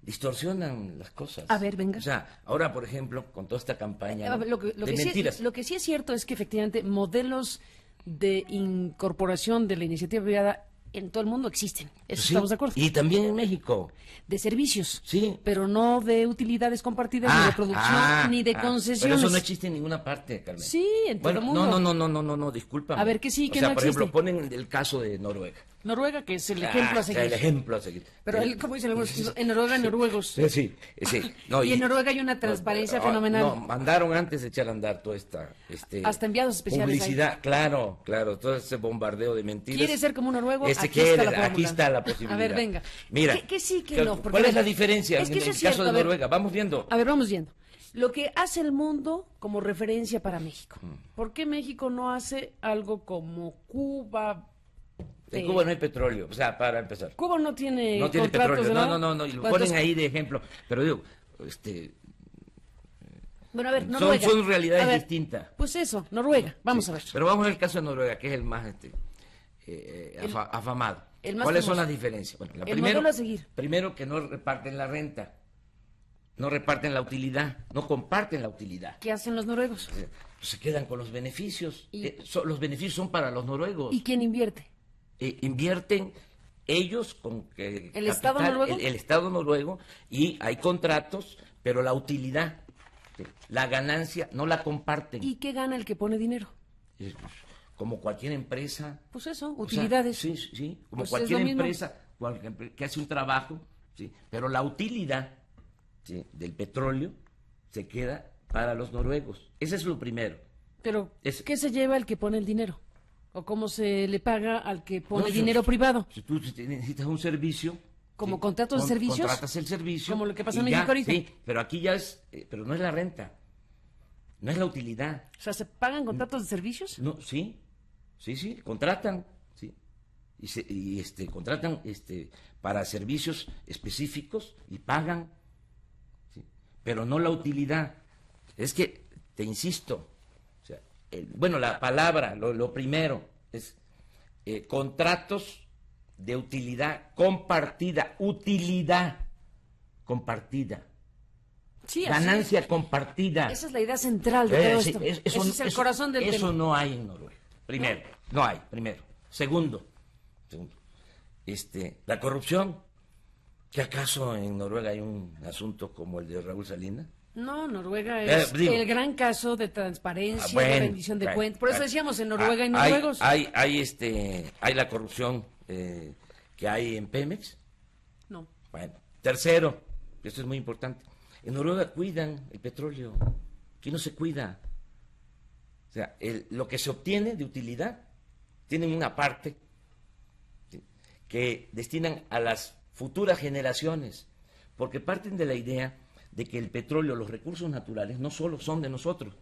distorsionan las cosas. A ver, venga. O sea, ahora, por ejemplo, con toda esta campaña Lo que mentiras. lo que sí es cierto es que efectivamente modelos de incorporación de la iniciativa privada en todo el mundo existen. Eso Sí, estamos de acuerdo. y también en México. De servicios. Sí. Pero no de utilidades compartidas, ni de producción, ni de concesiones. Pero eso no existe en ninguna parte, Carmen. Sí, en todo el mundo. No, disculpa. A ver, ¿qué sí, qué o sea, no por existe? ejemplo, ponen el caso de Noruega. Noruega, que es el ejemplo a seguir. El ejemplo a seguir. Pero él, como dicen en Noruega, noruegos. Sí. No, y en Noruega hay una transparencia fenomenal. No, mandaron antes de echar a andar toda esta... hasta enviados especiales. Publicidad, ahí. Claro, todo ese bombardeo de mentiras. ¿Quiere ser como un noruego? Aquí está la posibilidad. A ver, venga. Mira, ¿Qué sí, qué no? Porque, ¿cuál es la diferencia es que en el caso de Noruega? Vamos viendo. A ver, vamos viendo. Lo que hace el mundo como referencia para México. ¿Por qué México no hace algo como Cuba? En Cuba no hay petróleo, o sea, para empezar. Cuba no tiene petróleo, no, y lo ponen ahí de ejemplo. Pero digo, bueno, a ver, Noruega. Son realidades distintas. Pues eso, Noruega, vamos a ver. Pero vamos al caso de Noruega, que es el más afamado. ¿Cuáles son las diferencias? Bueno, modelo a seguir. Primero, que no reparten la renta, no reparten la utilidad, no comparten la utilidad. ¿Qué hacen los noruegos? Se quedan con los beneficios. Los beneficios son para los noruegos. ¿Y quién invierte? Invierten ellos con ¿El Estado noruego? El Estado noruego, y hay contratos, pero la utilidad, la ganancia, no la comparten. ¿Y qué gana el que pone dinero? Como cualquier empresa. Pues eso, utilidades. Sí, como pues cualquier empresa que hace un trabajo, sí, pero la utilidad del petróleo se queda para los noruegos. Ese es lo primero. Pero, ¿qué se lleva el que pone el dinero? ¿O cómo se le paga al que pone dinero privado? Si tú necesitas un servicio... ¿Como contratos de servicios? Contratas el servicio. Como lo que pasa en México ahorita. Sí, pero aquí ya es... pero no es la renta. No es la utilidad. O sea, ¿se pagan contratos de servicios? No, sí, contratan, sí. Y contratan para servicios específicos y pagan, ¿sí? Pero no la utilidad. Es que, te insisto, o sea, la palabra, lo primero es contratos de utilidad compartida, utilidad compartida. Sí, ganancia compartida. Esa es la idea central de todo esto. Ese es el corazón del tema. Eso no hay en Noruega. No hay. Segundo, la corrupción. ¿Que acaso en Noruega hay un asunto como el de Raúl Salinas? No, Noruega es el gran caso de transparencia, de rendición de cuentas. Por eso decíamos en Noruega y noruegos. Hay la corrupción que hay en Pemex. No. Bueno, tercero, esto es muy importante. En Noruega cuidan el petróleo, aquí no se cuida. O sea, lo que se obtiene de utilidad, tienen una parte que destinan a las futuras generaciones, porque parten de la idea de que el petróleo, los recursos naturales, no solo son de nosotros,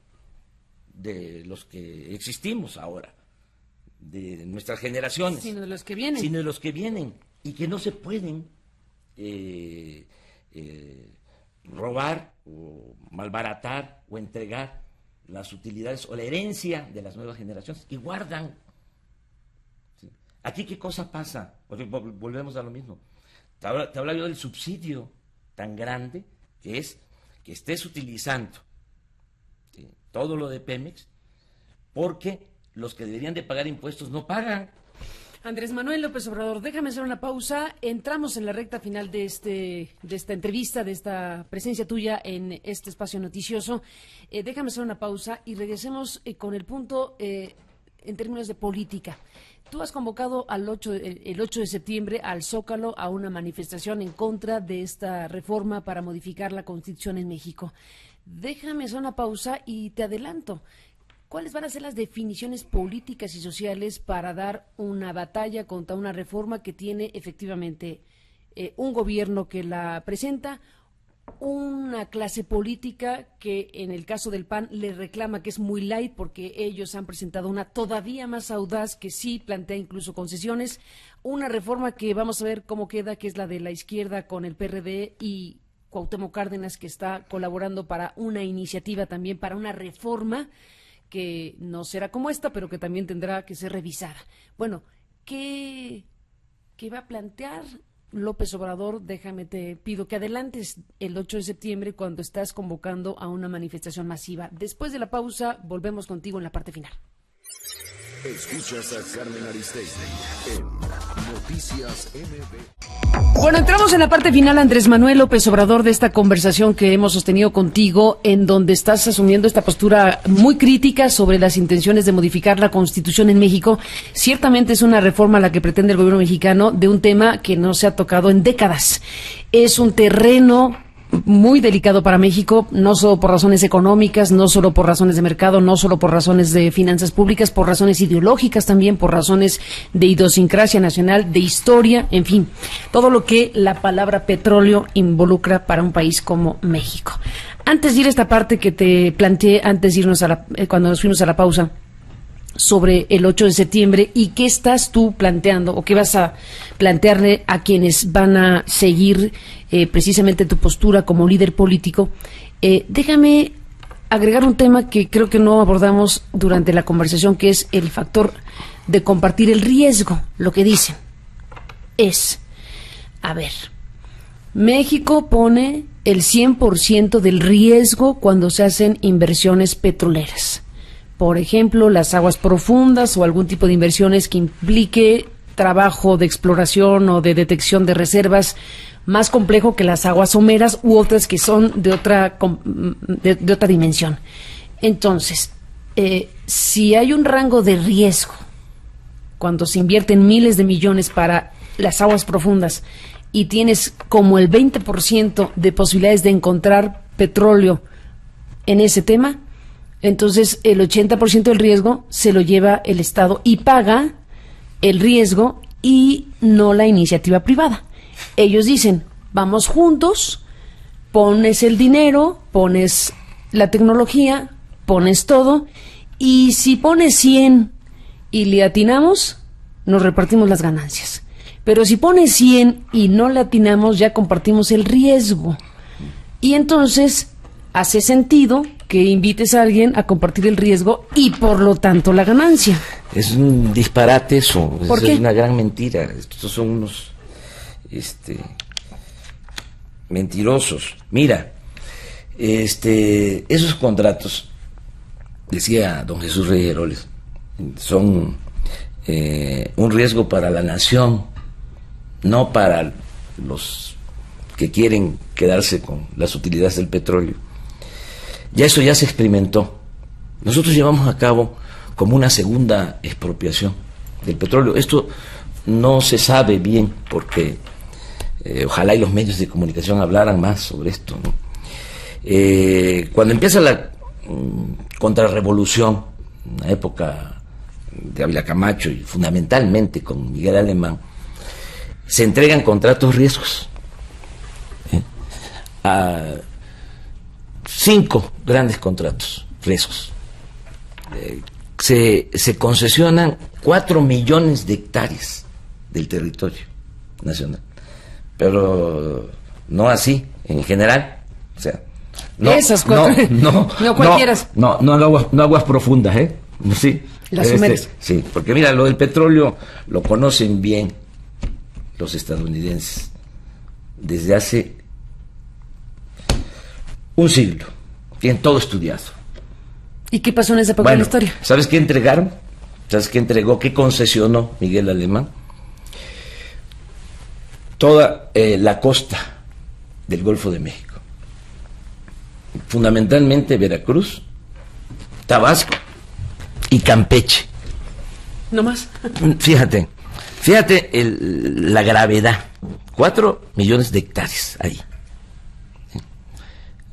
de los que existimos ahora, de nuestras generaciones, sino de los que vienen, y que no se pueden robar o malbaratar o entregar las utilidades o la herencia de las nuevas generaciones, y guardan. ¿Sí? Aquí, ¿qué cosa pasa? Porque volvemos a lo mismo. Te hablaba yo del subsidio tan grande que es que estés utilizando, ¿sí?, todo lo de Pemex, porque los que deberían de pagar impuestos no pagan. Andrés Manuel López Obrador, déjame hacer una pausa. Entramos en la recta final de esta entrevista, de esta presencia tuya en este espacio noticioso. Déjame hacer una pausa y regresemos con el punto en términos de política. Tú has convocado el 8 de septiembre al Zócalo a una manifestación en contra de esta reforma para modificar la Constitución en México. Déjame hacer una pausa y te adelanto. ¿Cuáles van a ser las definiciones políticas y sociales para dar una batalla contra una reforma que tiene efectivamente un gobierno que la presenta, una clase política que en el caso del PAN le reclama que es muy light porque ellos han presentado una todavía más audaz que sí plantea incluso concesiones, una reforma que vamos a ver cómo queda, que es la de la izquierda con el PRD y Cuauhtémoc Cárdenas, que está colaborando para una iniciativa también, para una reforma que no será como esta, pero que también tendrá que ser revisada. Bueno, ¿qué va a plantear López Obrador? Déjame, te pido que adelantes el 8 de septiembre cuando estás convocando a una manifestación masiva. Después de la pausa, volvemos contigo en la parte final. Escuchas a Carmen Aristegui en Noticias MB. Bueno, entramos en la parte final, Andrés Manuel López Obrador, de esta conversación que hemos sostenido contigo, en donde estás asumiendo esta postura muy crítica sobre las intenciones de modificar la Constitución en México. Ciertamente es una reforma la que pretende el gobierno mexicano de un tema que no se ha tocado en décadas. Es un terreno muy delicado para México, no solo por razones económicas, no solo por razones de mercado, no solo por razones de finanzas públicas, por razones ideológicas también, por razones de idiosincrasia nacional, de historia, en fin, todo lo que la palabra petróleo involucra para un país como México. Antes de ir a esta parte que te planteé antes de irnos cuando nos fuimos a la pausa, sobre el 8 de septiembre, y qué estás tú planteando o qué vas a plantearle a quienes van a seguir precisamente tu postura como líder político. Déjame agregar un tema que creo que no abordamos durante la conversación, que es el factor de compartir el riesgo. Lo que dicen es, a ver, México pone el 100% del riesgo cuando se hacen inversiones petroleras. Por ejemplo, las aguas profundas o algún tipo de inversiones que implique trabajo de exploración o de detección de reservas más complejo que las aguas someras u otras que son de otra dimensión. Entonces, si hay un rango de riesgo cuando se invierten miles de millones para las aguas profundas y tienes como el 20% de posibilidades de encontrar petróleo en ese tema, entonces el 80% del riesgo se lo lleva el Estado y paga el riesgo y no la iniciativa privada. Ellos dicen, vamos juntos, pones el dinero, pones la tecnología, pones todo, y si pones 100 y le atinamos, nos repartimos las ganancias. Pero si pones 100 y no le atinamos, ya compartimos el riesgo. Y entonces hace sentido que invites a alguien a compartir el riesgo y por lo tanto la ganancia. Es un disparate eso. ¿Por qué? Es una gran mentira. Estos son unos mentirosos. Mira, esos contratos, decía don Jesús Reyes Heroles, son un riesgo para la nación, no para los que quieren quedarse con las utilidades del petróleo. Ya eso ya se experimentó. Nosotros llevamos a cabo como una segunda expropiación del petróleo. Esto no se sabe bien porque ojalá y los medios de comunicación hablaran más sobre esto, ¿no? Cuando empieza la contrarrevolución, en la época de Ávila Camacho y fundamentalmente con Miguel Alemán, se entregan contratos riesgos a 5 grandes contratos riesgos. Se concesionan 4 millones de hectáreas del territorio nacional, pero no así en general, o sea, no aguas profundas, sí, las someras. Sí, porque mira, lo del petróleo lo conocen bien los estadounidenses desde hace un siglo, tienen todo estudiado. ¿Y qué pasó en esa época de la historia? ¿Sabes qué entregaron? ¿Sabes qué entregó? ¿Qué concesionó Miguel Alemán? Toda la costa del Golfo de México, fundamentalmente Veracruz, Tabasco y Campeche. ¿No más? Fíjate la gravedad. 4 millones de hectáreas ahí.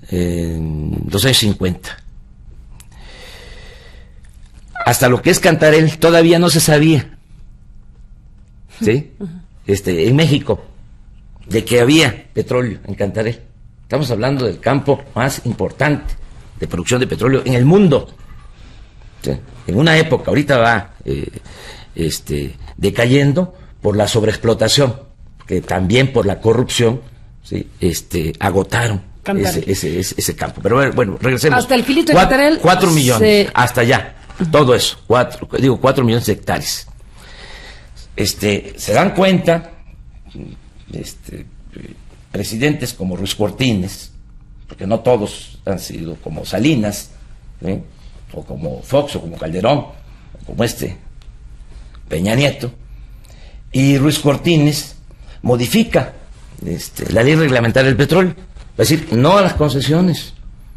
En los años 50. Hasta lo que es Cantarell todavía no se sabía, ¿sí? En México, de que había petróleo en Cantarell. Estamos hablando del campo más importante de producción de petróleo en el mundo. ¿Sí? En una época, ahorita va decayendo por la sobreexplotación, que también por la corrupción, ¿sí? Agotaron ese campo. Pero bueno, regresemos. Hasta el filito de Cantarell. 4 millones, hasta allá. Todo eso, 4 millones de hectáreas. Se dan cuenta, presidentes como Ruiz Cortines, porque no todos han sido como Salinas, ¿sí? O como Fox, o como Calderón, o como Peña Nieto, y Ruiz Cortines modifica la ley reglamentaria del petróleo. Va a decir no a las concesiones.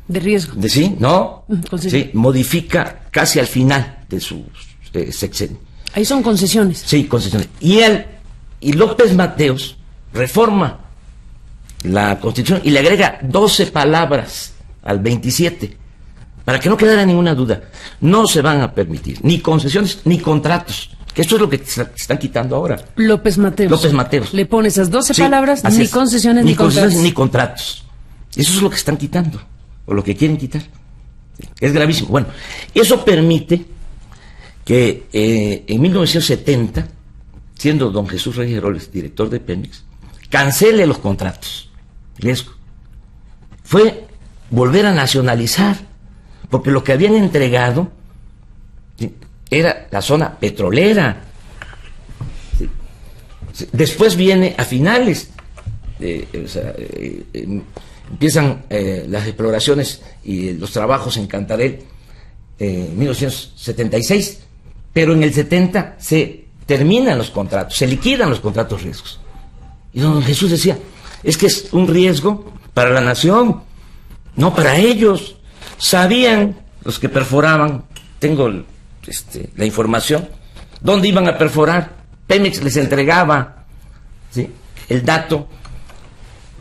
De riesgo. Sí, no. Concesión. Sí, modifica casi al final de su sexenio. Ahí son concesiones. Sí, concesiones. Y López Mateos reforma la Constitución y le agrega 12 palabras al 27, para que no quedara ninguna duda. No se van a permitir ni concesiones ni contratos, que esto es lo que se están quitando ahora. López Mateos. Le pone esas 12 palabras, ni concesiones ni contratos. Ni contratos. Eso es lo que están quitando, o lo que quieren quitar. Es gravísimo. Bueno, eso permite que en 1970, siendo don Jesús Reyes Heroles director de Pemex, cancele los contratos. Riesgo. Fue volver a nacionalizar, porque lo que habían entregado era la zona petrolera. Después viene a finales, empiezan las exploraciones y los trabajos en Cantarell en 1976, pero en el 70 se terminan los contratos, se liquidan los contratos riesgos. Y don Jesús decía, es que es un riesgo para la nación, no para ellos. Sabían los que perforaban, tengo la información, dónde iban a perforar. Pemex les entregaba, ¿sí?, el dato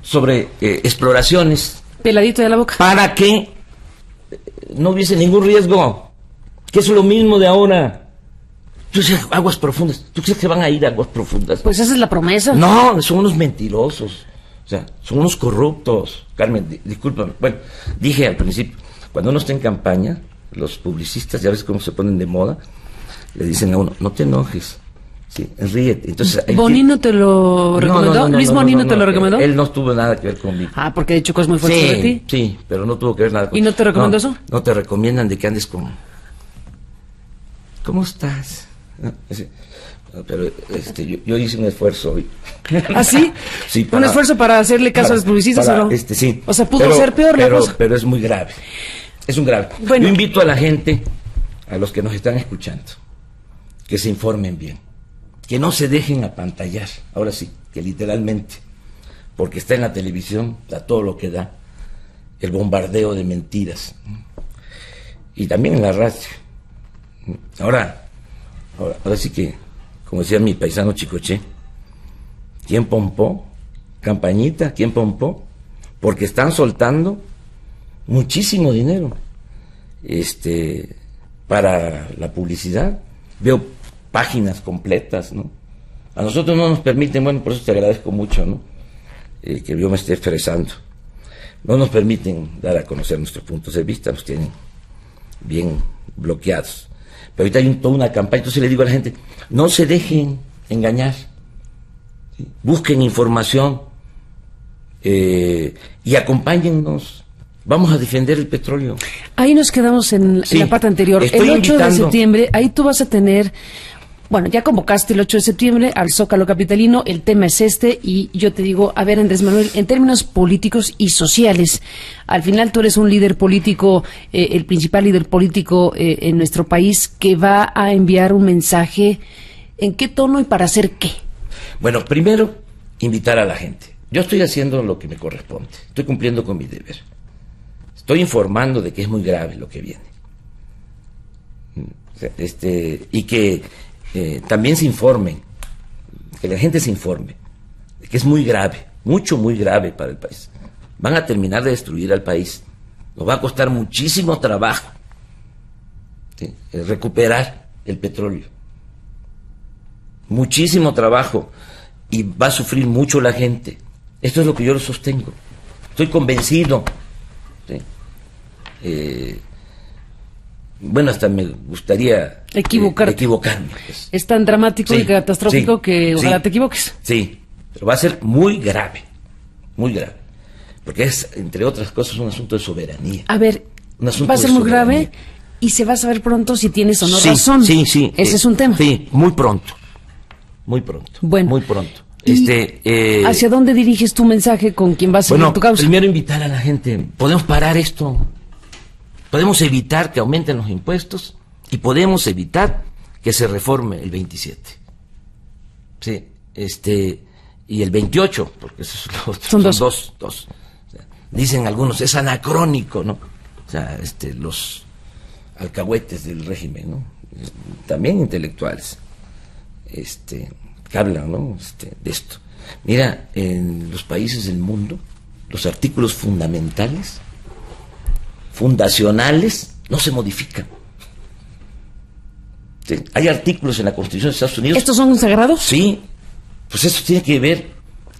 sobre exploraciones. Peladito de la boca. Para que no hubiese ningún riesgo, que es lo mismo de ahora. Tú dices, aguas profundas. ¿Tú crees que van a ir a aguas profundas? Pues esa es la promesa. No, son unos mentirosos. O sea, son unos corruptos. Carmen, discúlpame. Bueno, dije al principio, cuando uno está en campaña, los publicistas, ya ves cómo se ponen de moda, le dicen a uno, no te enojes, sí, ríete. Entonces, ¿Bonino te lo recomendó? ¿Luis Bonino te lo recomendó? Él no tuvo nada que ver conmigo. Ah, porque ha dicho cosas muy fuertes sobre ti. Sí, pero no tuvo que ver nada conmigo. ¿Y no te recomendó eso? No te recomiendan de que andes con... ¿Cómo estás? Pero yo hice un esfuerzo hoy. ¿Ah, sí? Sí, ¿Un esfuerzo para hacerle caso a los publicistas o no? Sí. O sea, pudo ser peor la cosa. Pero es muy grave. Es un grave. Bueno. Yo invito a la gente, a los que nos están escuchando, que se informen bien, que no se dejen apantallar. Ahora sí, que literalmente, porque está en la televisión, a todo lo que da, el bombardeo de mentiras. Y también en la radio. Ahora sí que, como decía mi paisano Chicoche, ¿quién pompó? Campañita, ¿quién pompó? Porque están soltando muchísimo dinero para la publicidad. Veo páginas completas, ¿no? A nosotros no nos permiten, bueno, por eso te agradezco mucho, ¿no? Que yo me esté expresando. No nos permiten dar a conocer nuestros puntos de vista, nos tienen bien bloqueados. Pero ahorita hay toda una campaña, entonces le digo a la gente, no se dejen engañar, ¿sí? Busquen información y acompáñennos. Vamos a defender el petróleo. Ahí nos quedamos en la parte anterior. El 8 de septiembre, ahí tú vas a tener... Bueno, ya convocaste el 8 de septiembre al Zócalo capitalino, el tema es y yo te digo, a ver, Andrés Manuel, en términos políticos y sociales, al final tú eres un líder político, el principal líder político en nuestro país, que va a enviar un mensaje, ¿en qué tono y para hacer qué? Bueno, primero, invitar a la gente. Yo estoy haciendo lo que me corresponde, estoy cumpliendo con mi deber. Estoy informando de que es muy grave lo que viene. Y que... también se informen, que la gente se informe, que es muy grave, muy grave para el país. Van a terminar de destruir al país. Nos va a costar muchísimo trabajo, ¿sí?, recuperar el petróleo. Muchísimo trabajo. Y va a sufrir mucho la gente. Esto es lo que yo lo sostengo. Estoy convencido. ¿Sí? Bueno, hasta me gustaría equivocarme. Pues. Es tan dramático y catastrófico que ojalá te equivoques. Sí, pero va a ser muy grave, porque es, entre otras cosas, un asunto de soberanía. A ver, va a ser muy grave y se va a saber pronto si tienes o no razón. Sí. Ese es un tema. Sí, muy pronto. Bueno. Muy pronto. ¿Hacia dónde diriges tu mensaje con quien vas a seguir tu causa? Primero invitar a la gente. Podemos parar esto. Podemos evitar que aumenten los impuestos y podemos evitar que se reforme el 27. Sí, y el 28, porque esos son dos. O sea, dicen algunos, es anacrónico, ¿no? O sea, los alcahuetes del régimen, ¿no? También intelectuales, que hablan, ¿no? De esto. Mira, en los países del mundo, los artículos fundacionales, no se modifican. Sí, hay artículos en la Constitución de Estados Unidos. ¿Estos son sagrados? Sí, pues eso tiene que ver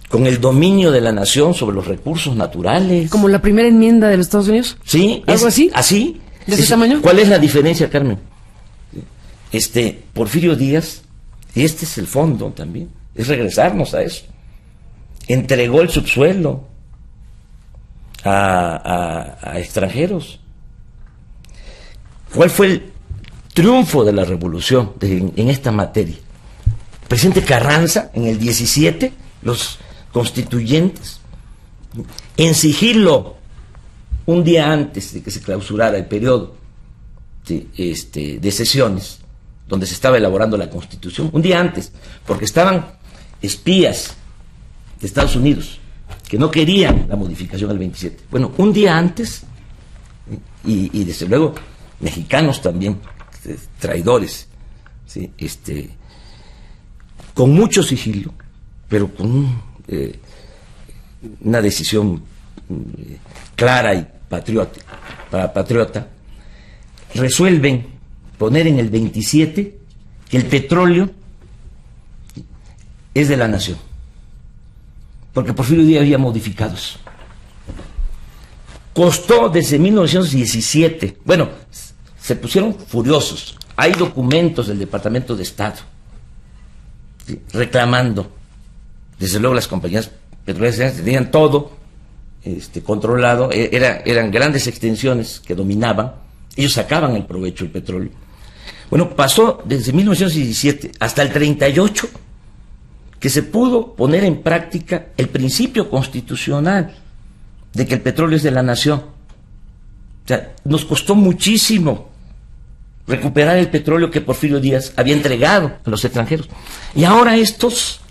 con el dominio de la nación sobre los recursos naturales. ¿Como la primera enmienda de los Estados Unidos? Sí. ¿Algo así? ¿Así? ¿De ese tamaño? ¿Cuál es la diferencia, Carmen? Porfirio Díaz, y este es el fondo también, es regresarnos a eso. Entregó el subsuelo a extranjeros. ¿Cuál fue el triunfo de la revolución en esta materia? El presidente Carranza, en el 17, los constituyentes, en sigilo, un día antes de que se clausurara el periodo de sesiones, donde se estaba elaborando la Constitución, un día antes, porque estaban espías de Estados Unidos que no querían la modificación del 27. Bueno, un día antes, y desde luego mexicanos también, traidores, ¿sí? Con mucho sigilo, pero con una decisión clara y patriota, resuelven poner en el 27 que el petróleo es de la nación, porque Porfirio Díaz había modificado eso. Costó desde 1917, bueno, se pusieron furiosos. Hay documentos del Departamento de Estado, ¿sí?, reclamando. Desde luego las compañías petroleras tenían todo controlado, eran grandes extensiones que dominaban, ellos sacaban el provecho del petróleo. Bueno, pasó desde 1917 hasta el 38 que se pudo poner en práctica el principio constitucional de que el petróleo es de la nación. O sea, nos costó muchísimo recuperar el petróleo que Porfirio Díaz había entregado a los extranjeros. Y ahora estos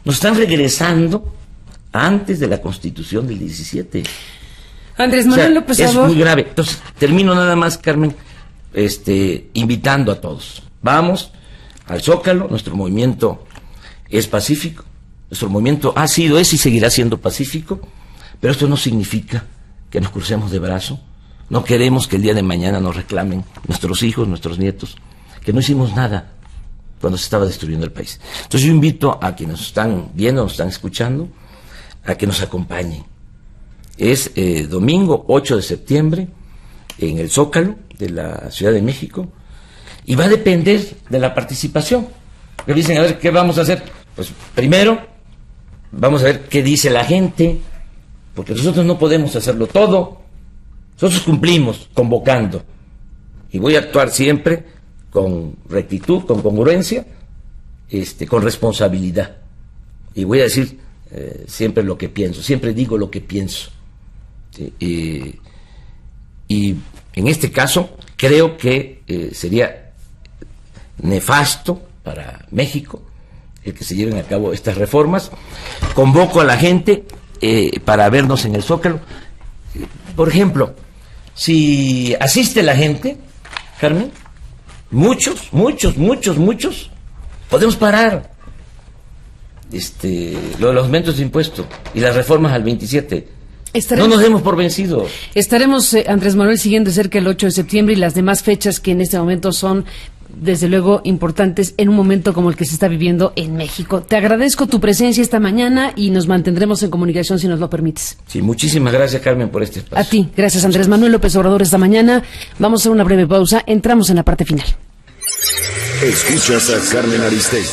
nos están regresando antes de la Constitución del 17. Andrés Manuel López Obrador. Es muy grave. Entonces, termino nada más, Carmen, invitando a todos. Vamos al Zócalo, nuestro movimiento es pacífico, nuestro movimiento ha sido, es y seguirá siendo pacífico, pero esto no significa que nos crucemos de brazo. No queremos que el día de mañana nos reclamen nuestros hijos, nuestros nietos, que no hicimos nada cuando se estaba destruyendo el país. Entonces yo invito a quienes nos están viendo, nos están escuchando, a que nos acompañen. Es domingo 8 de septiembre en el Zócalo de la Ciudad de México, y va a depender de la participación. Me dicen, a ver, ¿qué vamos a hacer? Pues primero vamos a ver qué dice la gente, porque nosotros no podemos hacerlo todo. Nosotros cumplimos convocando, y voy a actuar siempre con rectitud, con congruencia, con responsabilidad, y voy a decir siempre lo que pienso, siempre digo lo que pienso. Y en este caso creo que sería nefasto para México el que se lleven a cabo estas reformas. Convoco a la gente para vernos en el Zócalo. Por ejemplo, si asiste la gente, Carmen, muchos, podemos parar lo de los aumentos de impuestos y las reformas al 27. No nos demos por vencidos. Estaremos, Andrés Manuel, siguiendo de cerca el 8 de septiembre y las demás fechas que en este momento son, desde luego, importantes en un momento como el que se está viviendo en México. Te agradezco tu presencia esta mañana y nos mantendremos en comunicación si nos lo permites. Sí, muchísimas gracias, Carmen, por este espacio. A ti, gracias, Andrés Manuel López Obrador, esta mañana. Vamos a hacer una breve pausa, entramos en la parte final. Escuchas a Carmen Aristegui.